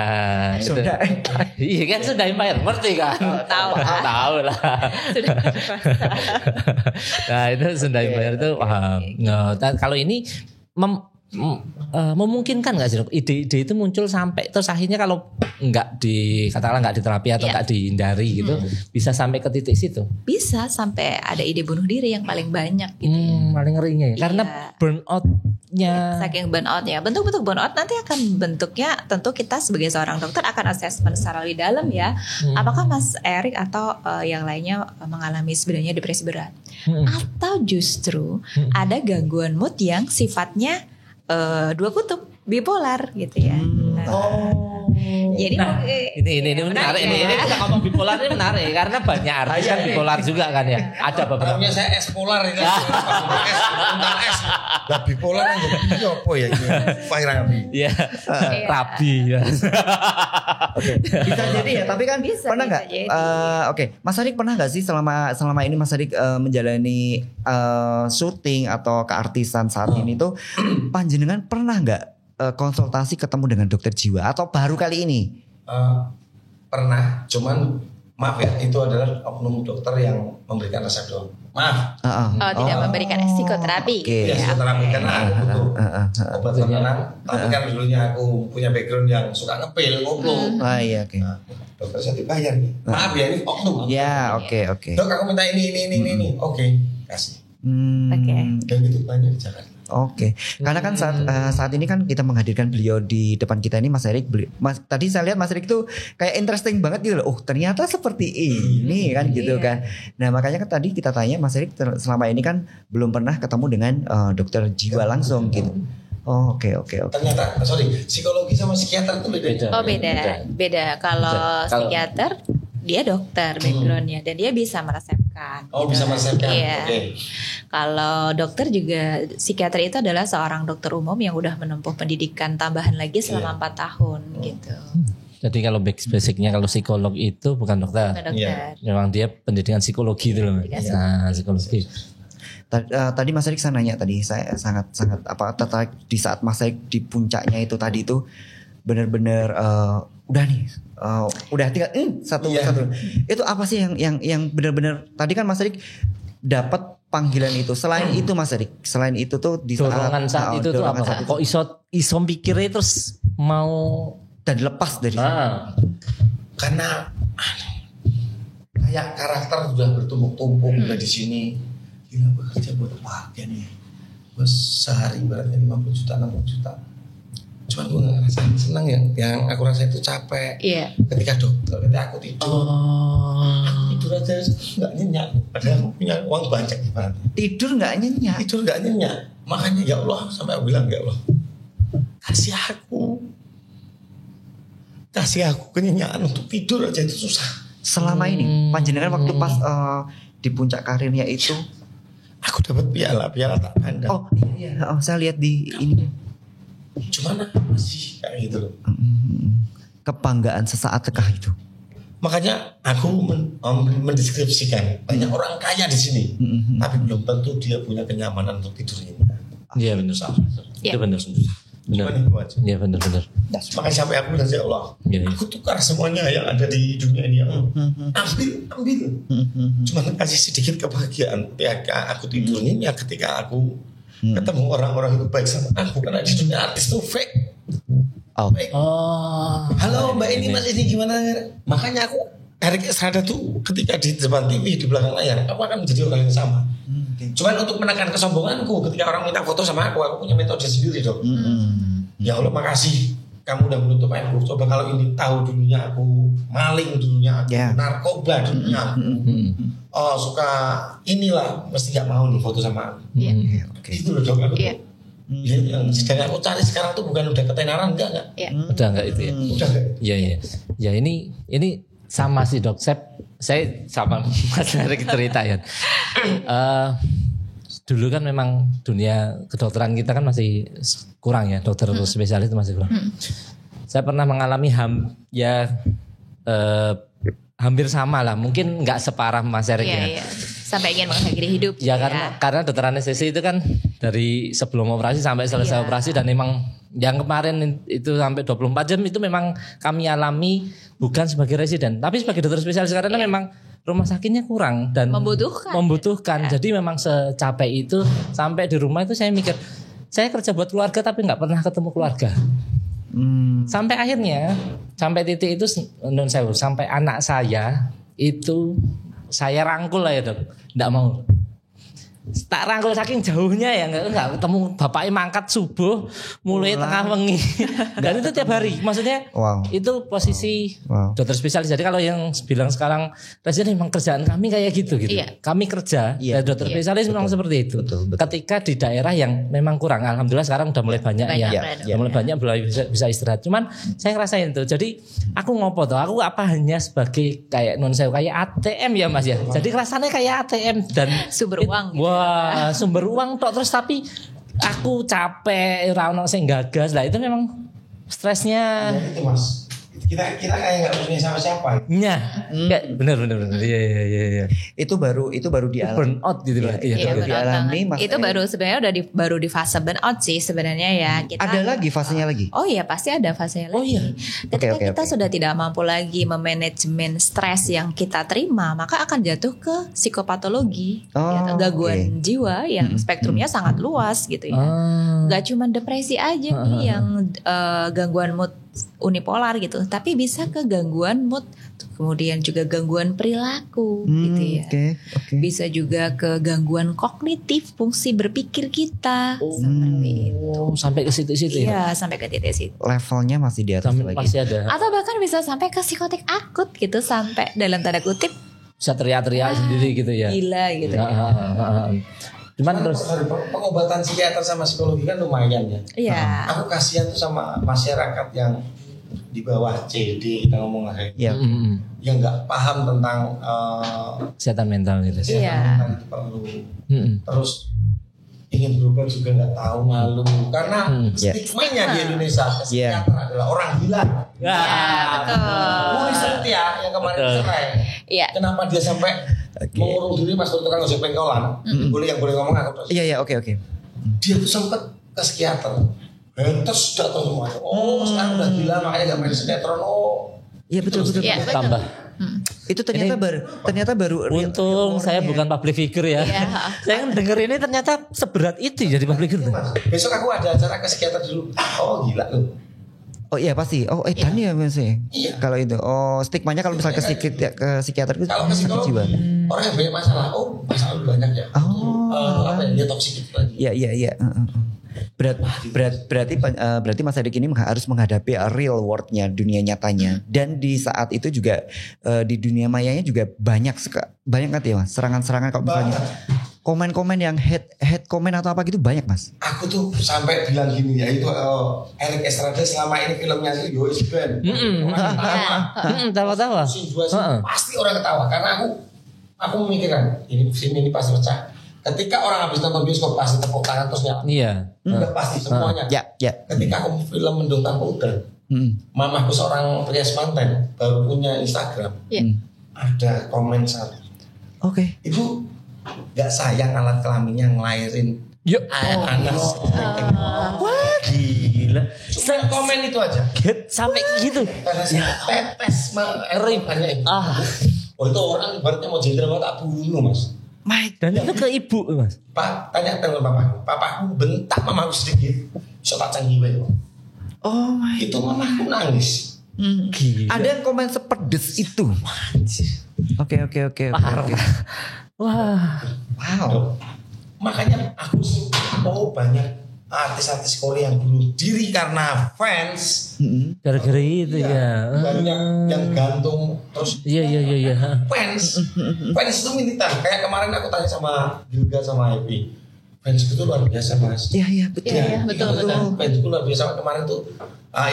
Sunda Empire. Iya kan Sunda Empire, ngerti kan? Tahu lah. Nah itu Sunda Empire itu paham. Nah, kalau ini memungkinkan nggak sih dok? Ide-ide itu muncul sampai terus akhirnya kalau katakanlah nggak diterapi atau nggak dihindari gitu, bisa sampai ke titik situ? Bisa sampai ada ide bunuh diri yang paling banyak gitu. Paling ngerinya ya. Karena burnoutnya. Saking burnoutnya, bentuk-bentuk burnout nanti akan bentuknya tentu kita sebagai seorang dokter akan assessment secara lebih dalam ya. Apakah Mas Erik atau yang lainnya mengalami sebenarnya depresi berat, atau justru ada gangguan mood yang sifatnya dua kutub, bipolar gitu ya. Jadi ini menarik ini kita ngomong bipolar ini menarik karena banyak artis kan bipolar juga kan ya. Ada beberapa. Namanya saya espolar ini. Es. Lah bipolar itu apa ya? Rabi. Iya. Rabi ya. Bisa jadi ya, tapi kan pernah nggak? Mas Erik pernah nggak sih selama ini Mas Erik menjalani syuting atau keartisan saat ini tuh panjenengan pernah nggak konsultasi ketemu dengan dokter jiwa atau baru kali ini? Pernah, cuman maaf ya, itu adalah oknum dokter yang memberikan resep doang. Maaf. Tidak memberikan psikoterapi. Ya, psikoterapi karena aku butuh obat tenang. Tapi kan dulunya aku punya background yang suka ngepil, ngoplo. Iya, oke. Dokter saya dibayar nih. Maaf ya, ini oknum. Ya, oke. Dok, aku minta ini. Oke, kasih. Dan itu banyak di Jakarta. Oke. Karena kan saat ini kan kita menghadirkan beliau di depan kita ini Mas Erik. Tadi saya lihat Mas Erik tuh kayak interesting banget gitu loh. Oh ternyata seperti ini kan gitu kan. Nah makanya kan tadi kita tanya Mas Erik selama ini kan belum pernah ketemu dengan dokter jiwa langsung gitu. Oke. Ternyata, psikologi sama psikiater itu beda. Beda. Kalau psikiater dia dokter backgroundnya dan dia bisa meresepkan. Bisa meresepkan. Iya. Kalau dokter juga psikiater itu adalah seorang dokter umum yang udah menempuh pendidikan tambahan lagi selama 4 tahun gitu. Jadi kalau basicnya kalau psikolog itu bukan dokter. Memang dia pendidikan psikologi itu loh. Nah, psikologi. Tadi Mas Erik saya nanya tadi, saya sangat tertarik di saat Mas Erik di puncaknya itu tadi itu benar-benar udah tinggal satu. Itu apa sih yang benar-benar tadi kan Mas Erik dapat panggilan itu. Selain itu Mas Erik, selain itu tuh di dorongan saat itu tuh apa? Kok iso pikirnya terus mau dan lepas dari karena kayak karakter sudah bertumpuk-tumpuk udah di sini. gila bekerja buat keluarga nih. Gue sehari ibaratnya 50 juta, 60 juta. Cuman gue gak ngerasain senang yang aku rasain itu capek. Iya. Ketika aku tidur. Aku tidur aja gak nyenyak. Padahal aku punya uang banyak ibaratnya. Tidur gak nyenyak. Makanya ya Allah, sampai aku bilang ya Allah, kasih aku kenyataan untuk tidur aja itu susah. Selama ini panjenengan waktu pas di puncak karirnya itu, aku dapat piala tak pandang. Oh iya, saya lihat di ini. Cuman masih kayak gitu loh. Kebanggaan sesaat tekah itu. Makanya aku mendeskripsikan banyak orang kaya di sini, tapi belum tentu dia punya kenyamanan untuk tidurnya. Iya benar. Itu benar. Iya benar. Makanya sampai aku bilang ya Allah, aku tukar semuanya yang ada di dunia ini. Ambil. Cuma kasih sedikit kebahagiaan. Aku tidurnya ketika aku ketemu orang-orang itu baik sama aku, karena di dunia artis itu fake. Halo Mbak ini Mas ini gimana? Makanya aku Erik Estrada tuh ketika di depan TV di belakang layar, aku akan menjadi orang yang sama. Cuman untuk menekan kesombonganku, ketika orang minta foto sama aku punya metode sendiri dong. Ya Allah makasih, kamu udah menutup aku. Coba kalau ini tahu dulunya aku maling, dulunya aku narkoba, dulunya aku suka inilah, mesti gak mau nih foto sama aku. Itu loh dong aku. Yang sedang aku cari sekarang tuh bukan udah ketenaran enggak. Udah enggak itu ya. Udah enggak. Iya. Ya ini sama sih Dok. Saya sama Mas Erik cerita ya. Dulu kan memang dunia kedokteran kita kan masih kurang ya, dokter spesialis itu masih kurang. Saya pernah mengalami hampir sama lah, mungkin nggak separah Mas Erik ya. Sampai ingin mengakhiri hidup. Ya karena dokter anestesi itu kan dari sebelum operasi sampai selesai operasi, dan memang yang kemarin itu sampai 24 jam itu memang kami alami bukan sebagai residen, tapi sebagai dokter spesialis karena memang rumah sakitnya kurang dan membutuhkan. Jadi memang secapek itu sampai di rumah itu saya mikir, saya kerja buat keluarga tapi nggak pernah ketemu keluarga. Sampai akhirnya sampai titik itu sampai anak saya itu saya rangkul lah ya Dok, nggak mau. Tak rangkul saking jauhnya ya, nggak ketemu bapaknya mangkat subuh mulai tengah wengi dan itu tiap hari. Maksudnya itu posisi dokter spesialis. Jadi kalau yang bilang sekarang residen memang kerjaan kami kayak gitu. Kami kerja dan dokter spesialis memang seperti itu. Betul. Ketika di daerah yang memang kurang, alhamdulillah sekarang udah mulai banyak mulai banyak bisa istirahat. Cuman saya ngerasain itu. Jadi aku ngopo tuh, aku apa hanya sebagai kayak kayak ATM ya Mas ya. Jadi rasanya kayak ATM dan sumber uang. Wah, sumber uang tok, terus tapi aku capek, ora ono sing gagas. Lah itu memang stresnya. Ya, itu Mas. Kita kayak nggak punya siapa-siapa. Iya, benar. Iya. Itu baru dialami. Burnout gitu lah. Iya, dialami. Itu baru sebenarnya baru di fase burnout sih sebenarnya ya. Ada lagi fasenya lagi. Oh iya, pasti ada fasenya lagi. Oh iya. Ketika kita sudah tidak mampu lagi memanajemen stres yang kita terima, maka akan jatuh ke psikopatologi, gangguan jiwa yang spektrumnya sangat luas gitu ya. Gak cuma depresi aja nih yang gangguan mood unipolar gitu, tapi bisa ke gangguan mood, kemudian juga gangguan perilaku gitu ya. Bisa juga ke gangguan kognitif, fungsi berpikir kita seperti itu. Sampai ke situ-situ ya. Iya, sampai ke titik situ. Levelnya masih di atas lagi. Masih ada. Atau bahkan bisa sampai ke psikotik akut gitu, sampai dalam tanda kutip bisa teriak-teriak sendiri gitu ya. Gila gitu. Cuman terus pengobatan psikiater sama psikologi kan lumayan ya. Iya. Aku kasihan tuh sama masyarakat yang di bawah CD, kita ngomong lah kayak yang nggak paham tentang kesehatan mental gitu. Kesehatan mental itu perlu. Terus ingin berubah juga nggak tahu, malu karena stigmanya di Indonesia psikiater adalah orang gila. Betul. Ya yang kemarin cerai. Kenapa dia sampai mengurung diri pas tukang ojek pengkolan? Yang boleh ngomong aku terus. Iya, oke. Dia tuh sempet ke psikiater. Terus jatuh semua. Sekarang udah gila makanya gak main sinetron. Iya betul. Tambah. Itu ternyata baru. Untung saya bukan public figure ya. Saya kan denger ini ternyata seberat itu jadi public figure. Besok aku ada acara ke psikiater dulu. Oh gila loh. Oh iya pasti. Oh edan ya masih. Iya. Kalau itu. Oh stigmanya kalau misalnya ke psikiater itu. Kalau ke psikolog orang yang banyak masalah. Oh masalah banyak ya. dia toksik itu lagi. Iya. Berarti Mas Erik ini harus menghadapi real world-nya, dunia nyatanya. Dan di saat itu juga di dunia mayanya juga banyak kan ya Mas, serangan-serangan kalau misalnya komen-komen yang head komen atau apa gitu banyak Mas. Aku tuh sampai bilang gini ya, itu Erik Estrada selama ini filmnya itu Yois Band. Tawa-tawa. Pasti orang ketawa karena aku memikirkan ini film ini pasti pecah. Ketika orang habis nonton bioskop pasti tepuk tangan terus nyala. Iya. Udah pasti semuanya. Ya. Ketika aku film Mendung Tanpa Udara, mamaku seorang perias manten baru punya Instagram. Ada komen satu. Oke. Ibu gak sayang alat kelaminnya ngelahirin anak. Wah gila. Komen itu aja. Sampai gitu. Karena tetes banyak. Oh itu orang ibaratnya mau jenderal mau tak bunuh Mas. Mike. Dan itu ke ibu Mas. Pak, tanya dengan papaku bentak mamaku sedikit. So tak canggiwe. Oh my. Itu mamaku nangis. Gila. Ada yang komen sepedes itu. Oke. Wah. Wow. Makanya aku sih banyak artis-artis Korea yang bunuh diri karena fans. Gara-gara itu ya. Banyak yang gantung terus. Iya. Fans itu militan. Kayak kemarin aku tanya sama Gilga sama Happy. Fans itu luar biasa Mas. Iya betul. Iya, betul. Fans itu luar biasa. Kemarin tuh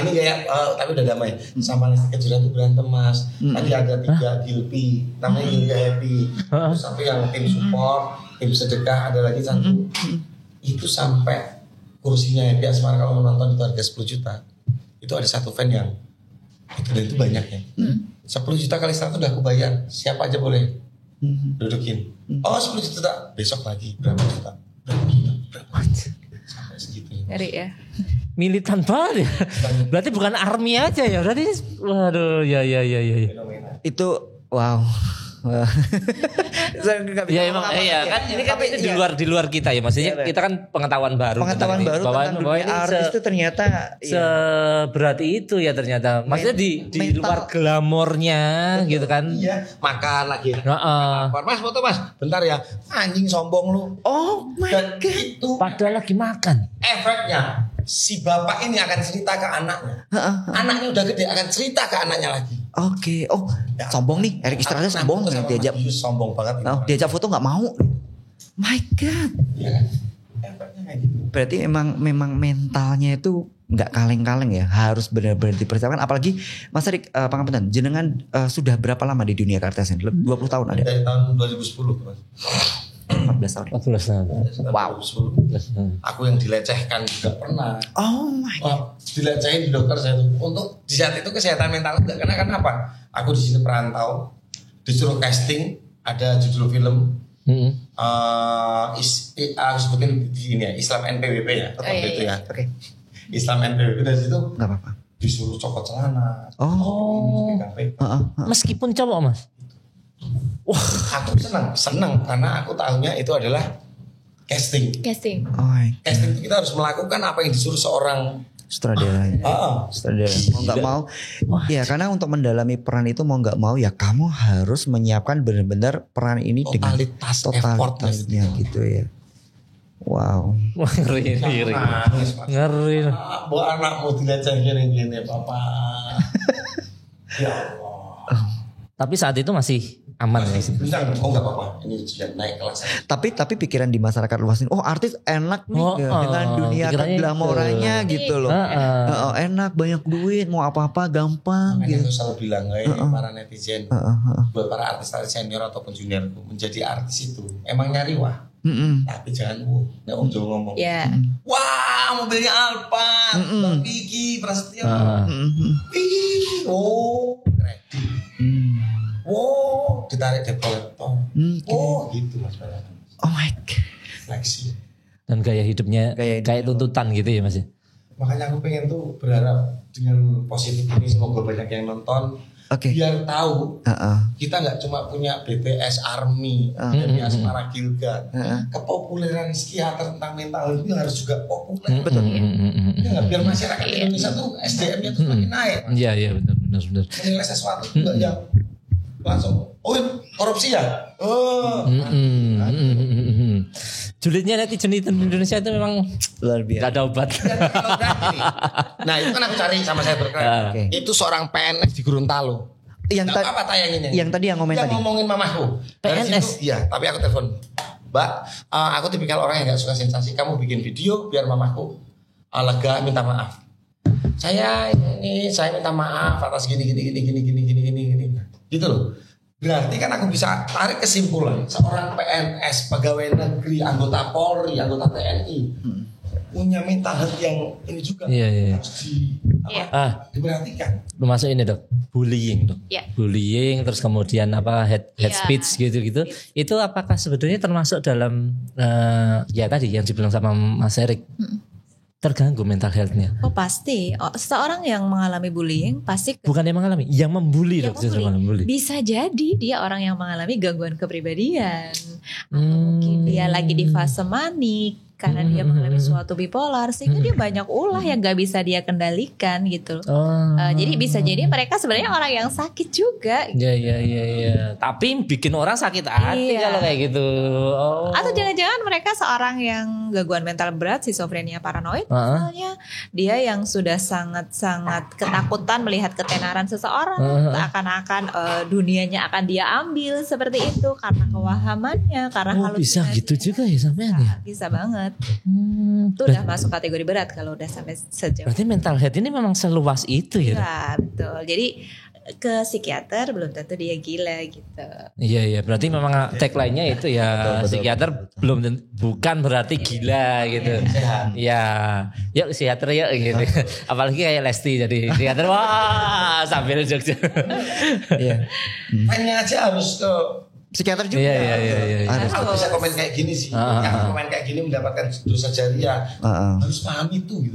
ini kayak tapi udah damai. Sama Lesti Kejora tuh berantem Mas. Tadi ada 3 Gilpi, namanya Gilga Happy. Terus sampai yang tim support, tim sedekah, ada lagi satu. Itu sampai kursinya Happy Asmara kalau menonton itu harga 10 juta. Itu ada satu fan yang itu banyak ya. 10 juta kali 100 udah aku bayar. Siapa aja boleh dudukin. 10 juta besok lagi berapa juta? Sampai segitu. Ngeri ya. Militan banget ya. Berarti bukan army aja ya. Berarti waduh ya. Itu wow. Ya emang kan ini kan itu di luar kita ya, maksudnya kita kan pengetahuan baru tentang dunia artis itu ternyata seberat itu ya ternyata, maksudnya di luar glamornya gitu kan. Iya, makan lagi. Mas foto Mas, bentar ya. Anjing sombong lu. Oh my God. Itu padahal lagi makan. Efeknya si bapak ini akan cerita ke anaknya. Anaknya udah gede akan cerita ke anaknya lagi. Oke. Oh, sombong nih. Erik Estrada sombong nih, diajak. Sombong banget. Diajak foto nggak mau. My God. Iya kan? Efeknya kayak gitu. Berarti memang mentalnya itu nggak kaleng-kaleng ya. Harus benar-benar dipersiapkan. Apalagi Mas Erik, Pangapunten, jenengan sudah berapa lama di dunia keartisan? 20 tahun ada? Dari tahun 2010 Mas. 14 tahun. 14 tahun. Wow. Aku yang dilecehkan juga pernah. Oh my God. Dilecehin di dokter saya tuh. Untuk di saat itu kesehatan mental enggak kena kenapa? Aku di sini perantau, disuruh casting, ada judul film. Aku sebutin di ini ya, Islam NPWP ya, tetap itu ya. Oke. Islam NPWP dari situ. Enggak apa-apa. Disuruh copot celana. Meskipun cowok Mas. Wah, aku senang karena aku tahunya itu adalah casting. Casting Itu kita harus melakukan apa yang disuruh seorang sutradara. Sutradara. Mau nggak mau, ya karena untuk mendalami peran itu mau nggak mau ya kamu harus menyiapkan benar-benar peran ini dengan totalitasnya gitu ya. Wow. Ngeri. Buat anakmu dilecehin gini Papa. Ya Allah. Tapi saat itu masih aman ya sih. Oh nggak apa-apa, ini sudah naik kelas. Tapi pikiran di masyarakat luas ini, artis enak nih dengan dunia glamorannya gitu loh. Enak, banyak duit, mau apa-apa gampang. Makanya gitu. aku selalu bilang para netizen, buat para artis-artis senior ataupun juniorku, menjadi artis itu emang nyari wah. Tapi jangan nggak jangan ngomong. Wah mobilnya Alphard, Bang Vicky Prasetyo, kredit. Wow, ditarik debt collector. Gitu Mas Bayan. Oh my God. Fleksi. Dan gaya hidupnya kayak tuntutan gitu ya Mas. Makanya aku pengen tuh berharap dengan positif ini semoga banyak yang nonton. Biar tahu kita nggak cuma punya BTS Army, dari Asmara Gilga. Kepopuleran psikiater tentang mental itu harus juga populer. Betul. Biar masyarakat Indonesia tuh SDM-nya tuh semakin naik. Iya benar. Menilai sesuatu juga yang langsung korupsi ya. julidnya netizen Indonesia itu memang luar biasa. gak ada obat. Nah itu kan aku cari sama saya berkeren. Itu seorang PNS di Gorontalo. Apa tayanginnya? Yang tadi yang ngomongin tadi. Ngomongin mamahku. PNS. Iya, tapi aku telepon. Mbak, aku tipikal orang yang gak suka sensasi. Kamu bikin video biar mamahku lega, minta maaf. Saya minta maaf atas gini. Gitu loh. Berarti kan aku bisa tarik kesimpulan seorang PNS, pegawai negeri, anggota Polri, anggota TNI punya mental health yang ini juga harus diperhatikan. Masuk ini dok, bullying dok, bullying terus kemudian head speech gitu. Itu apakah sebetulnya termasuk dalam ya tadi yang dibilang sama Mas Erik? Terganggu mental health-nya. Oh pasti. Seorang yang mengalami bullying pasti. Bukan yang mengalami, yang membuli dok. Bisa jadi dia orang yang mengalami gangguan kepribadian. Atau mungkin dia lagi di fase manik. Karena dia mengalami suatu bipolar. Sehingga dia banyak ulah yang gak bisa dia kendalikan gitu. Jadi bisa jadi mereka sebenarnya orang yang sakit juga. Iya. Tapi bikin orang sakit hati kalau kayak gitu. Atau jangan-jangan mereka seorang yang gangguan mental berat, schizophrenia paranoid misalnya. Dia yang sudah sangat-sangat ketakutan melihat ketenaran seseorang. Seakan-akan dunianya akan dia ambil seperti itu. Karena kewahamannya, karena halusinasi. Bisa gitu juga ya sampean ya? Bisa banget. Itu udah masuk kategori berat kalau udah sampai sejauh. Berarti mental health ini memang seluas itu ya? Iya betul. Jadi ke psikiater belum tentu dia gila gitu. Iya berarti memang tagline-nya itu ya betul. Psikiater bukan berarti gila gitu. Iya. Yuk psikiater yuk gitu. Apalagi kayak Lesti jadi psikiater wah sambil jogja. Iya. Hanya aja harus ke psikiater juga. Iya. Harus bisa komen kayak gini sih. Yang komen kayak gini mendapatkan dosa jariah. Harus paham itu. Gitu.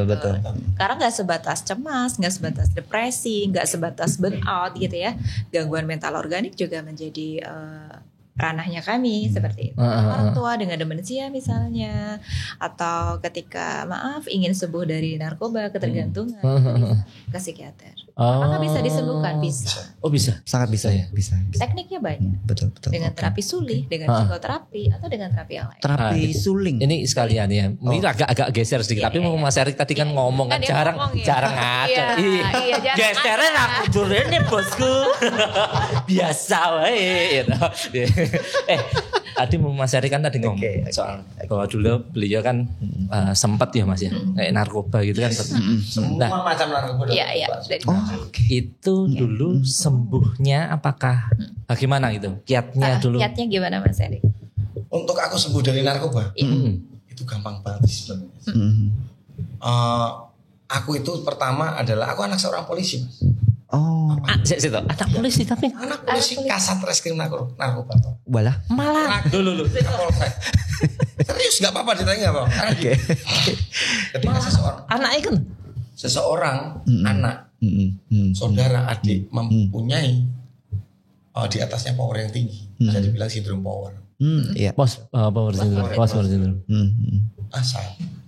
Betul. Karena nggak sebatas cemas, nggak sebatas depresi, nggak sebatas burnout gitu ya. Gangguan mental organik juga menjadi ranahnya kami seperti itu. Orang tua dengan demensia misalnya, atau ketika ingin sembuh dari narkoba, ketergantungan, ke psikiater. Apakah bisa disembuhkan? Bisa. Oh bisa, sangat bisa ya. Bisa. Tekniknya banyak. Betul. Dengan terapi suling, dengan psikoterapi, atau dengan terapi yang lain. Terapi suling. Ini sekalian ya. Ini agak geser sedikit. Tapi Mas Erik tadi kan ngomong kan jarang ada. Iya, gesernya aku nih bosku. Biasa wae gitu. Tadi Mas Erik kan tadi ngomong soal bahwa dulu beliau kan sempat ya Mas ya kayak narkoba gitu kan. Semua macam narkoba. Iya. Itu dulu sembuhnya apakah bagaimana gitu? Kiatnya dulu. Kiatnya gimana Mas Erik? Untuk aku sembuh dari narkoba itu gampang banget sebenarnya. Aku itu pertama adalah aku anak seorang polisi Mas. Situ anak polisi tapi anak polisi Kasat Reskrim narkoba. Malah dulu. Serius nggak apa-apa ditanya apa? Ketika seseorang anak, saudara, adik mempunyai di atasnya power yang tinggi, bisa dibilang sindrom power. Power syndrome.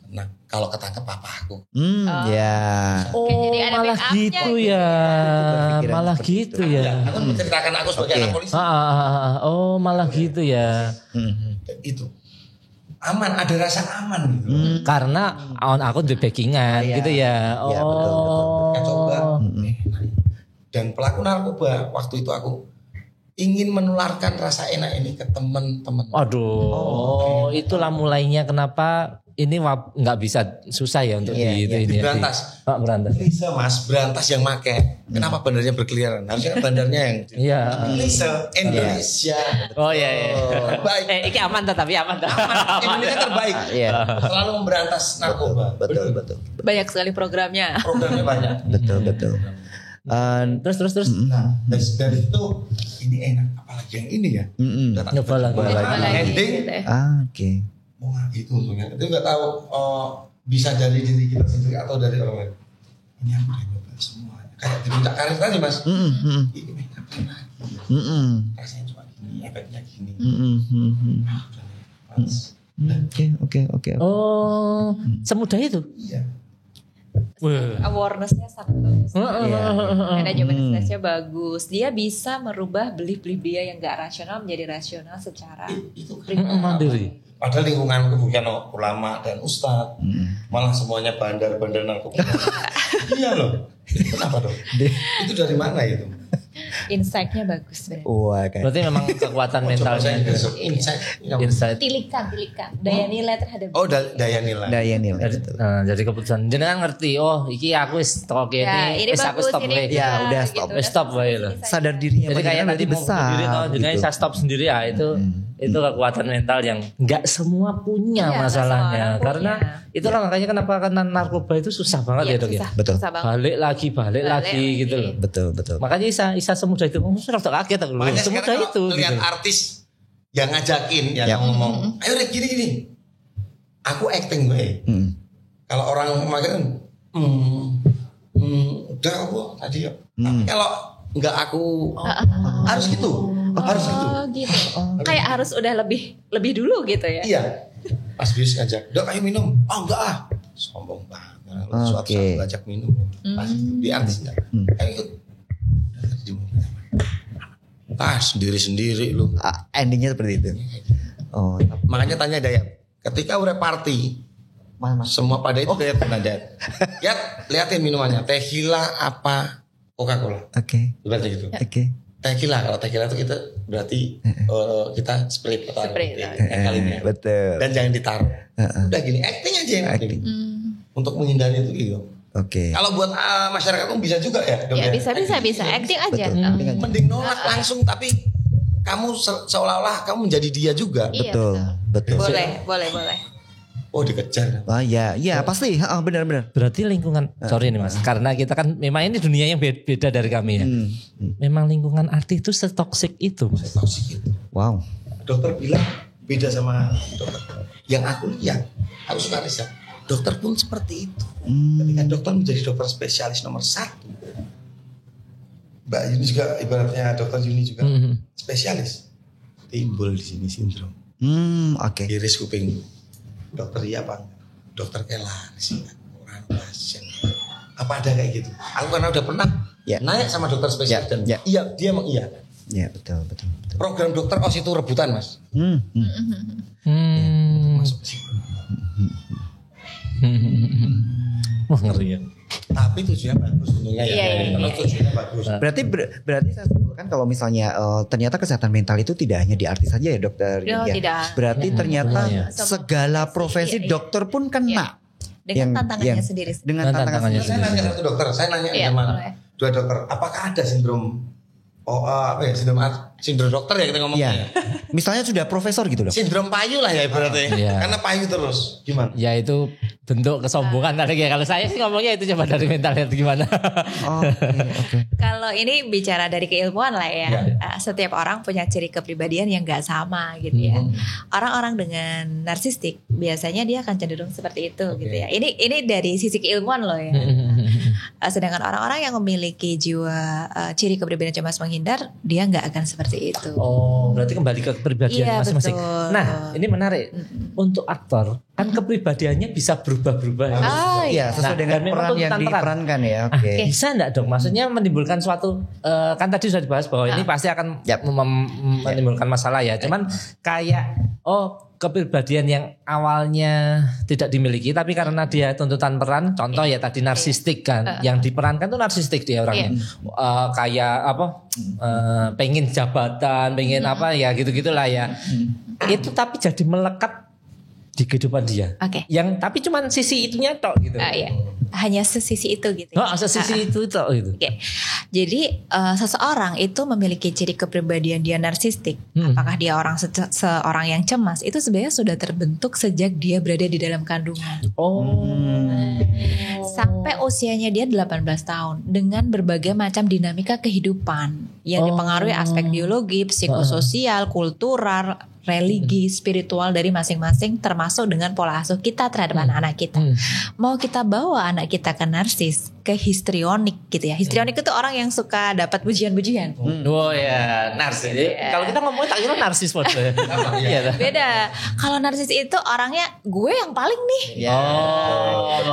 Nah, kalau ketangkep papaku. Jadi ada malah gitu ya. Malah gitu ya. Aku menceritakan aku sebagai anak polisi. Malah gitu ya. Itu aman, ada rasa aman gitu. Karena aku di backingan gitu ya. Betul. Coba. Dan pelaku narkoba waktu itu aku ingin menularkan rasa enak ini ke teman-teman. Itulah mulainya kenapa ini nggak bisa susah ya untuk diberantas. Berantas. Bisa Mas, berantas yang make. Kenapa bandarnya berkeliaran? Harusnya bandarnya yang Indonesia. Terbaik. Ini aman tapi aman. Indonesia terbaik. Selalu memberantas narkoba. Betul. Banyak sekali programnya. Programnya banyak. Betul. Terus. Nah, dari itu ini enak, apalagi yang ini ya. Nyoba lagi. Ending. Oke. Itu untungnya. Itu nggak tahu bisa dari diri kita sendiri atau dari orang lain. Ini aku udah nyoba semuanya. Kayak di puncak karir tadi Mas. Ini make-upnya lagi. Rasanya cuma gini, efeknya gini. Oke. Semudah itu. Iya. Awareness-nya sangat bagus. Manajemen bagus. Dia bisa merubah belief dia yang gak rasional menjadi rasional secara mandiri. Padahal lingkunganku bukan ulama dan ustadz, malah semuanya bandar-bandar narkoba. Iya loh. Kenapa dong? Itu dari mana itu? Insight-nya bagus berarti. Wah, Berarti memang kekuatan mentalnya. Insight. Tilikan. Daya nilai terhadap. Oh, daya nilai. Jadi keputusan jenengan ngerti, oh iki aku wis tok ini wis aku bagus, stop ini wae. Ya, udah gitu. Stop wae lho. Sadar dirinya Jadi kayak nanti mau besar. berdiri jenengan gitu. saya stop sendiri ya itu kekuatan mental yang enggak semua punya Iya, masalahnya. nggak semua orang Karena punya. itulah makanya kenapa karena narkoba itu susah banget ya Dok ya. Betul. Susah banget. Balik lagi gitu loh. Betul. Makanya Isa semudah itu. Sudah kaget aku. Makanya Semudah sekarang itu. kalau lihat Gitu. artis yang ngajakin, yang ngomong, ayo Rek gini. Aku acting gue. Kalau orang makan, udah aku tadi ya. Tapi kalau enggak aku harus gitu. Harus gitu. Oh gitu. Kayak harus udah lebih dulu gitu ya. Iya. Pas bis ngajak, Dok ayo minum. Oh enggak ah. Sombong banget. Suatu saat ngajak minum. Pas di artisnya. Ayo ikut. Sendiri lu. Endingnya seperti itu. Oh, Makanya tanya Dayat. Ketika udah party, semua pada itu Dayat pernah Dayat. Liatin minumannya. Tequila apa Coca-Cola. Oke. Berarti gitu. Oke. Tequila, kalau tequila itu kita berarti kita split atau kalinya. Betul. Dan jangan ditaruh. Udah gini, acting aja yang penting. Untuk menghindari itu gitu. Oke. Kalau buat masyarakat umum bisa juga ya. Ya bisa acting aja. Mending nolak langsung tapi kamu seolah-olah kamu menjadi dia juga. Iya, Betul. Boleh. Oh dikejar. Oh ya pasti. Benar. Berarti lingkungan, sorry nih Mas, karena kita kan memang ini dunia yang beda dari kami ya. Memang lingkungan artis itu setoksik itu Mas. Toksik itu. Wow. Dokter bilang beda sama dokter. Yang aku lihat, aku suka riset. Dokter pun seperti itu. Ketika dokter menjadi dokter spesialis nomor 1, Mbak Yuni juga ibaratnya dokter Yuni juga spesialis. Timbul di sini sindrom. Oke. Iris kuping. Dokter iya apa enggak? Dokter kelar sih orang pasien. Apa ada kayak gitu? Aku karena udah pernah nanya sama dokter spesialis dan iya dia emang iya. Ya betul. Program dokter OS itu rebutan Mas. Masuk sih. Wah ngeri ya. Tapi tujuannya bagus tentunya ya. Kalau tujuannya bagus. Berarti saya simpulkan kalau misalnya ternyata kesehatan mental itu tidak hanya di artis saja ya dokter. Tidak. Berarti ternyata segala profesi dokter pun kena. Dengan tantangannya sendiri. Dengan tantangannya Saya nanya satu dokter, saya nanya sama dua dokter, apakah ada sindrom sindrom dokter ya kita ngomongnya. Iya. Misalnya sudah profesor gitu loh. Sindrom payu lah ya ibaratnya. Karena payu terus. Gimana? Ya itu bentuk kesombongan tadi ya. Kalau saya sih ngomongnya itu coba dari mental health gimana. Oke. Kalau ini bicara dari keilmuan lah ya. Setiap orang punya ciri kepribadian yang gak sama gitu ya. Orang-orang dengan narsistik biasanya dia akan cenderung seperti itu gitu ya. Ini dari sisi keilmuan loh ya. Sedangkan orang-orang yang memiliki jiwa ciri kepribadian cemas menghindar, dia nggak akan seperti itu. Oh, berarti kembali ke kepribadian masing-masing. Betul. Nah, ini menarik. Untuk aktor kan kepribadiannya bisa berubah-berubah. Iya, sesuai dengan peran yang diperankan ya. Oke. Bisa enggak dong? Maksudnya menimbulkan suatu kan tadi sudah dibahas bahwa ini pasti akan menimbulkan masalah ya. Cuman kayak kepribadian yang awalnya tidak dimiliki tapi karena dia tuntutan peran, contoh ya tadi narsistik kan, yang diperankan tuh narsistik dia orangnya. Kayak pengen jabatan, pengen apa ya gitu-gitulah ya. Itu tapi jadi melekat di kehidupan dia. Yang tapi cuman sisi itunya tok gitu. Hanya sesisi itu gitu. Sesisi itu tok gitu. Jadi seseorang itu memiliki ciri kepribadian dia narsistik. Apakah dia seorang yang cemas? Itu sebenarnya sudah terbentuk sejak dia berada di dalam kandungan. Sampai usianya dia 18 tahun dengan berbagai macam dinamika kehidupan yang dipengaruhi aspek biologi, psikososial, kultural, religi, spiritual dari masing-masing termasuk dengan pola asuh kita terhadap anak-anak kita. Mau kita bawa anak kita ke narsis, ke histrionik gitu ya. Histrionik itu orang yang suka dapat pujian-pujian. Oh ya, narsis. Kalau kita ngomongin tak kira narsis Beda. Kalau narsis itu orangnya gue yang paling nih.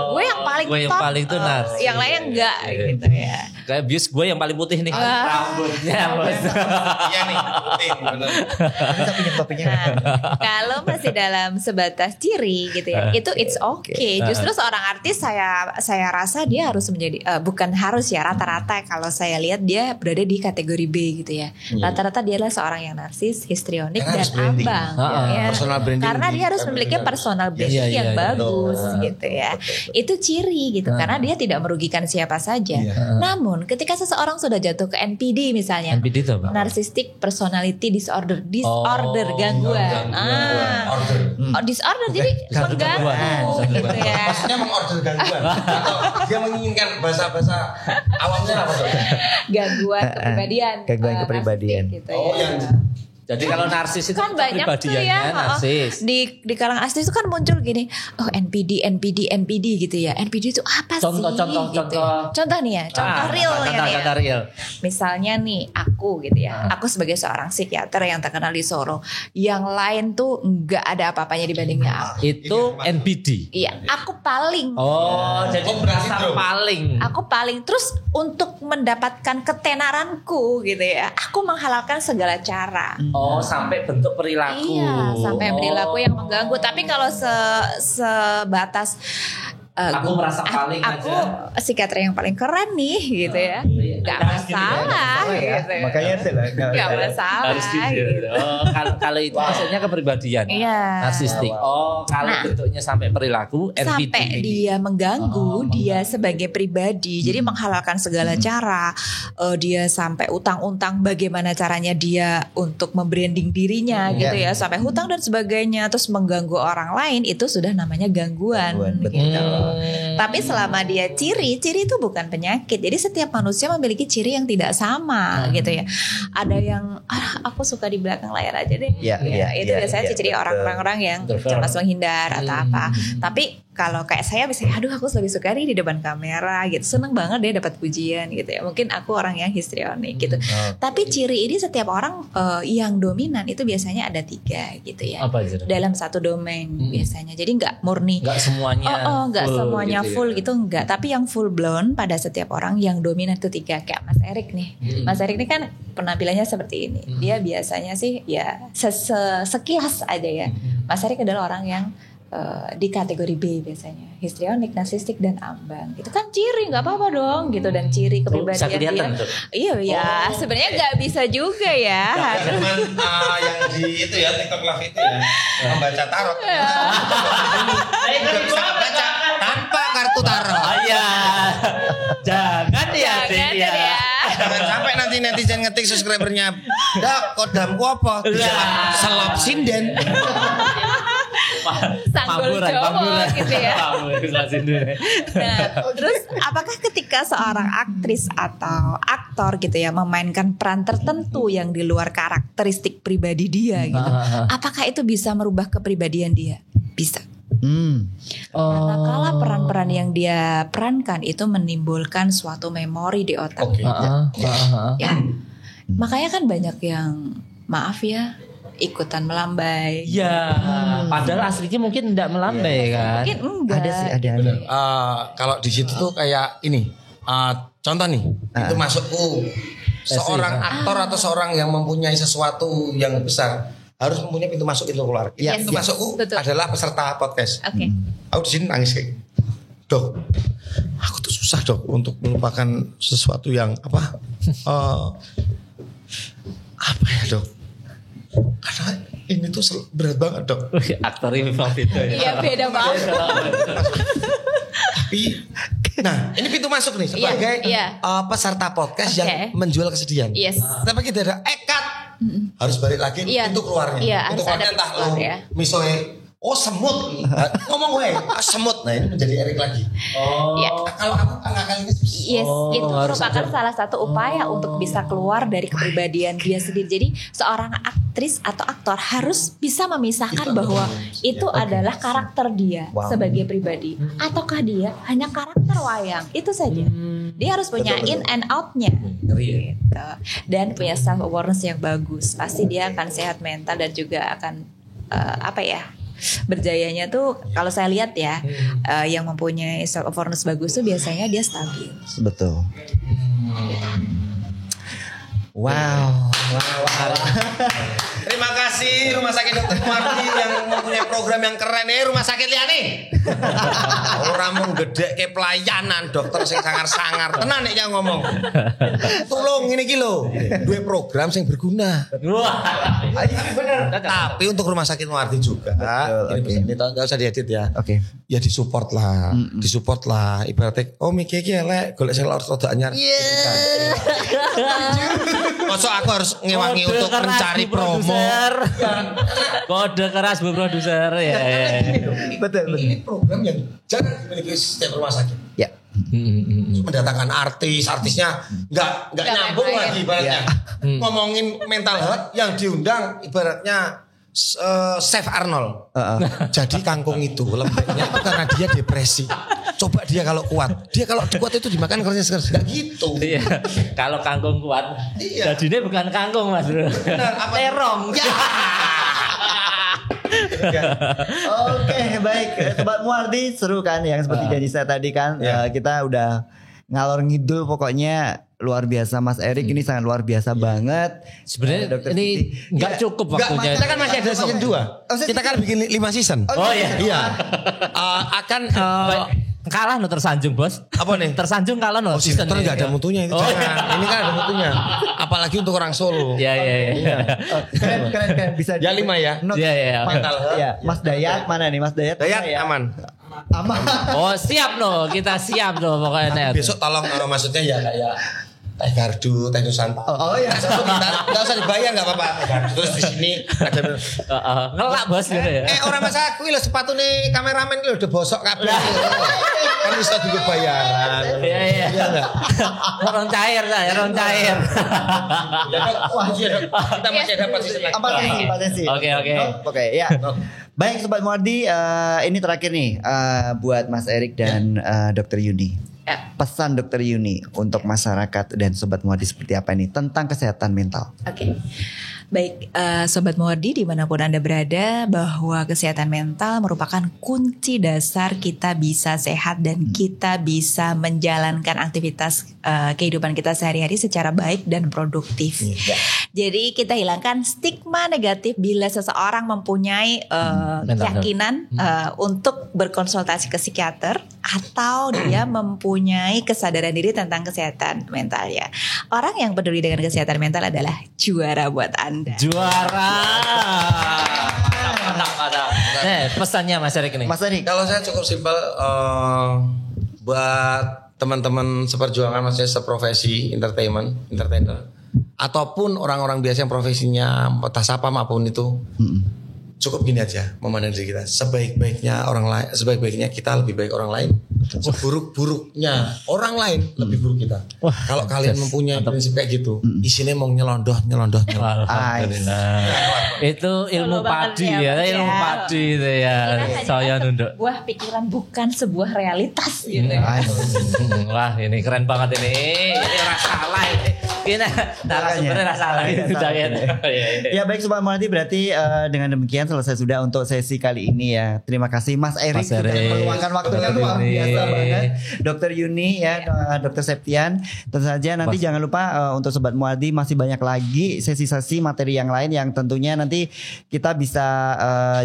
Gue yang paling top. Yang paling itu narsis. Yang lainnya enggak gitu ya. Kayak bius gue yang paling putih nih. Rambutnya bos. Iya nih, putih bener. Topinya. Nah, kalau masih dalam sebatas ciri gitu ya, itu it's okay. Justru seorang artis saya rasa dia harus menjadi bukan harus ya, rata-rata kalau saya lihat dia berada di kategori B gitu ya. Rata-rata dia adalah seorang yang narsis, histrionik dan ambang. Ya. Personal branding. Karena dia harus memiliki personal branding yang bagus gitu ya. Itu ciri gitu karena dia tidak merugikan siapa saja. Namun ketika seseorang sudah jatuh ke NPD misalnya, NPD itu apa? Narcissistic Personality Disorder, gangguan. Disorder jadi mengganggu gitu ya. Maksudnya mengorder gangguan atau dia menginginkan bahasa awamnya apa tuh? Gangguan kepribadian. Gangguan kepribadian. Gitu yang Jadi kalau narsis itu kan banyak tuh ya, narsis. di kalangan artis itu kan muncul gini, NPD gitu ya. NPD itu apa sih? Contoh nih ya, contoh real Contoh real. Misalnya nih aku gitu ya, aku sebagai seorang psikiater yang terkenal di Solo, yang lain tuh nggak ada apa-apanya dibandingnya aku. Itu NPD. Iya, aku paling. Jadi merasa paling. Aku paling. Terus untuk mendapatkan ketenaranku gitu ya, aku menghalalkan segala cara. Sampai bentuk perilaku. Iya, sampai perilaku yang mengganggu. Tapi kalau sebatas aku merasa paling aku aja. Psikiater yang paling keren nih gitu ya. Gak masalah gitu. Makanya gak masalah harus gitu. Kalau itu maksudnya kepribadian. Iya. Narsistik. Kalau bentuknya sampai perilaku NPD. Sampai dia mengganggu dia sebagai pribadi. Jadi menghalalkan segala cara. Dia sampai utang-utang bagaimana caranya dia untuk membranding dirinya gitu ya. Sampai hutang dan sebagainya. Terus mengganggu orang lain, itu sudah namanya gangguan gitu. Tapi selama dia ciri itu bukan penyakit. Jadi setiap manusia memiliki ciri yang tidak sama gitu ya. Ada yang aku suka di belakang layar aja deh. Itu biasanya ciri orang-orang yang cemas menghindar atau apa. Tapi kalau kayak saya misalnya, aduh aku lebih suka nih di depan kamera gitu, seneng banget dia dapat pujian gitu ya. Mungkin aku orang yang histrionik gitu. Tapi ciri ini setiap orang yang dominan itu biasanya ada 3 gitu ya. Apa itu? Dalam satu domain biasanya. Jadi nggak murni. Nggak semuanya. Nggak semuanya full gitu enggak. Tapi yang full blown pada setiap orang yang dominan itu 3. Kayak Mas Erik nih. Mas Erik ini kan penampilannya seperti ini. Dia biasanya sih ya sekilas aja ya. Mas Erik adalah orang yang di kategori B biasanya, histrionik, narsistik dan ambang. Itu kan ciri, nggak apa-apa dong gitu, dan ciri kepribadian dia. Iya, sebenarnya nggak bisa juga ya. Cuman yang di itu ya TikTok Live itu ya membaca tarot. Juga bisa baca tanpa kartu tarot. Jangan ya. Jangan sampai nanti netizen ngetik subscribernya, "Dak, kodamku apa?" Selap sinden. Sanggul Jawa gitu ya. Nah, terus apakah ketika seorang aktris atau aktor gitu ya memainkan peran tertentu yang di luar karakteristik pribadi dia gitu, apakah itu bisa merubah kepribadian dia? Bisa. Karena peran-peran yang dia perankan itu menimbulkan suatu memori di otak. Ya. Makanya kan banyak yang maaf ya ikutan melambai. Ya, padahal aslinya mungkin tidak melambai kan. Mungkin enggak. Ada sih, ada. Kalau di situ tuh kayak ini. Contoh nih, itu masukku. Seorang aktor atau seorang yang mempunyai sesuatu yang besar harus mempunyai pintu masuk, pintu keluar. Pintu masukku adalah peserta podcast. Aku di sini nangis kayak, "Dok, aku tuh susah dok untuk melupakan sesuatu yang apa ya dok. Karena ini tuh berat banget dok." Aktor ini waktu itu ya. Iya, beda banget. Tapi nah ini pintu masuk nih sebagai peserta podcast yang menjual kesedihan. Tapi kita ada harus balik lagi pintu keluarnya. Pintu keluarnya entah lo misalnya semut ngomong gue semut. Nah ini menjadi Erik lagi. Kalau aku kali ini itu merupakan salah satu upaya untuk bisa keluar dari kepribadian dia sendiri. Jadi seorang aktris atau aktor harus bisa memisahkan bahwa itu adalah karakter dia sebagai pribadi, ataukah dia hanya karakter wayang. Itu saja. Dia harus punya in and out-nya gitu. Dan punya self awareness yang bagus. Pasti dia akan sehat mental dan juga akan berjayanya tuh kalau saya lihat ya, yang mempunyai self awareness bagus tuh biasanya dia stabil. Betul. Wow. Terima kasih Rumah Sakit Dr. Muardi yang mempunyai program yang keren rumah sakit liane. Orang mau gede ke pelayanan dokter sing sangar-sangar. Tenan nek yang ngomong. Tolong ini iki lho, dua program yang berguna. Wah. Bener. Tapi untuk Rumah Sakit Muardi juga. Ini enggak usah diedit ya. Oke. Ya disupport lah. Disupport lah ibaratnya Miki iki elek golek sing rada anyar. Masa aku harus ngewangi untuk mencari promo. Kode keras Bu Produser ya. Betul. Ini program yang jangan dimiliki setiap rumah sakit. Ya. Mendatangkan artisnya nggak nyambung lagi ibaratnya. Ngomongin mental health yang diundang ibaratnya Chef Arnold. Jadi kangkung itu lembeknya itu karena dia depresi. Coba dia kalau kuat itu dimakan kerja nggak gitu. Iya. Kalau kangkung kuat, jadinya bukan kangkung Mas Bro. Terong. Ya. Oke, baik. Sobat Muardi seru kan yang seperti janji saya tadi kan. Kita udah ngalor ngidul pokoknya luar biasa Mas Erik ini sangat luar biasa banget. Sebenarnya ini nggak cukup waktunya. Kita kan masih ada season 2. Kita kan bikin 5 season. Oh iya. Iya. Akan kalah no tersanjung bos. Apa nih? Tersanjung kalah no. Season nggak ada mutunya itu. Jangan. Ini kan ada mutunya. Apalagi untuk orang Solo. Iya. Keren. Bisa ya 5 ya. Iya. Iya. Mas Dayat mana nih Mas Dayat? Dayat aman. Oh siap no. Kita siap no pokoknya. Besok tolong maksudnya ya kayak Teh Gardu, Teh Nusantara. Oh iya. Nggak usah dibayar nggak apa-apa. Terus di sini ada ngelak bos gitu ya. Orang masa aku lho sepatu nih kameramen lho udah bosok kabeh. Kan bisa juga bayaran. Iya. Enggak. Orang cair saya, orang cair. Wah, iya dong. Kita masih dapat season lagi. Apa sih? Oke, ya. Baik Sobat Muardi, ini terakhir nih buat Mas Erik dan Dr. Yuni. Pesan Dr. Yuni untuk masyarakat dan Sobat Muardi seperti apa ini tentang kesehatan mental. Oke. Baik, Sobat Muardi dimanapun Anda berada, bahwa kesehatan mental merupakan kunci dasar kita bisa sehat dan kita bisa menjalankan aktivitas kehidupan kita sehari-hari secara baik dan produktif. Jadi kita hilangkan stigma negatif bila seseorang mempunyai keyakinan untuk berkonsultasi ke psikiater atau dia mempunyai kesadaran diri tentang kesehatan mentalnya. Orang yang peduli dengan kesehatan mental adalah juara buat Anda. Juara. Pesannya Mas Erik ini. Mas Erik, kalau saya cukup simpel buat teman-teman seperjuangan maksudnya seprofesi entertainer ataupun orang-orang biasa yang profesinya entah apa maupun itu. Cukup gini aja memandang diri kita. Sebaik-baiknya orang lain, sebaik-baiknya kita lebih baik orang lain. Seburuk-buruknya orang lain lebih buruk kita. Kalau kalian mempunyai prinsip kayak gitu, isinya mau nyelondoh. Itu ilmu padi ya, ilmu padi itu ya. Saya nunduk. Buah pikiran bukan sebuah realitas gitu. Wah, ini keren banget ini. Ini salah ini. Ini narasumbernya salah gitu. Ya baik Sobat Muardi, berarti dengan demikian selesai sudah untuk sesi kali ini ya. Terima kasih Mas Erik sudah meluangkan waktunya luar biasa banget. Dr. Yuni ya, Dr. Septian. Tentu saja nanti jangan lupa untuk Sobat Muardi masih banyak lagi sesi-sesi materi yang lain yang tentunya nanti kita bisa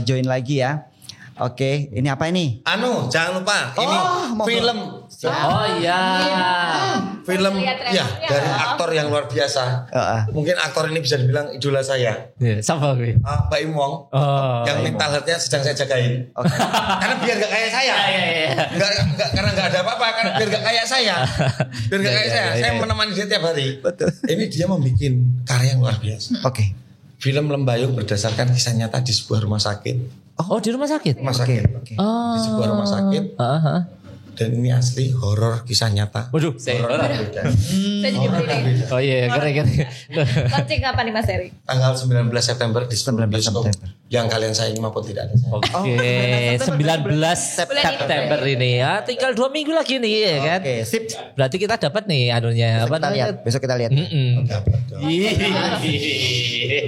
join lagi ya. Oke, ini apa ini? Jangan lupa ini film. Oh iya. Film ya dari aktor yang luar biasa. Mungkin aktor ini bisa dibilang idola saya. Siapa gue? Pak Im Wong. Yang mental health-nya sedang saya jagain. Karena biar gak kayak saya. Karena gak ada apa-apa. Karena biar gak kayak saya. Saya menemani dia tiap hari. Betul. Ini dia membuat karya yang luar biasa. Oke. Film Lembayung berdasarkan kisah nyata di sebuah rumah sakit. Oh di rumah sakit? Rumah sakit. Di sebuah rumah sakit. Dan ini asli horor kisah nyata. Waduh, horor Saya jadi berdiri. Oh iya, keren. Launching kapan nih Mas Erik? Tanggal 19 September di 19 September. yang kalian sayangi maupun tidak ada saya. Oke, 19 September ini ya, tinggal 2 minggu lagi nih ya kan. Oke, sip. Berarti kita dapat nih anunya apa namanya? Besok kita lihat.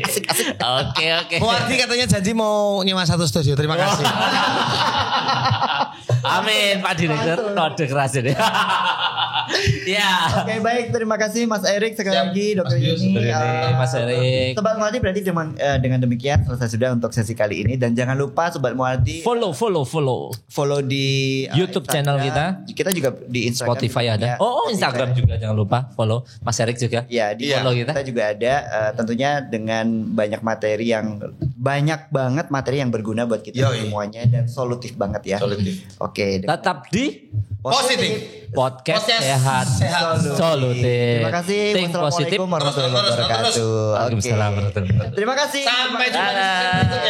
Asik. Oke. Muardi katanya janji mau nyewa 1 studio. Terima kasih. Amin Pak Direktur. Kode keras ini. Ya. Oke, baik, terima kasih Mas Erik sekali lagi, Dokter Yuni. Mas Erik. Sobat Muardi, berarti dengan demikian selesai sudah untuk sesi kali ini, dan jangan lupa Sobat Muardi follow di YouTube channel kita. Kita juga di Instagram, Spotify ada. Ya, Instagram juga jangan lupa follow. Mas Erik juga. Ya, di follow kita juga ada tentunya dengan banyak banget materi yang berguna buat kita semuanya dan solutif banget ya. Oke. Tetap di Positif Podcast Sehat Solutif. Terima kasih. Wassalamualaikum warahmatullahi wabarakatuh. Waalaikumsalam warahmatullahi wabarakatuh. Terima kasih. Sampai jumpa di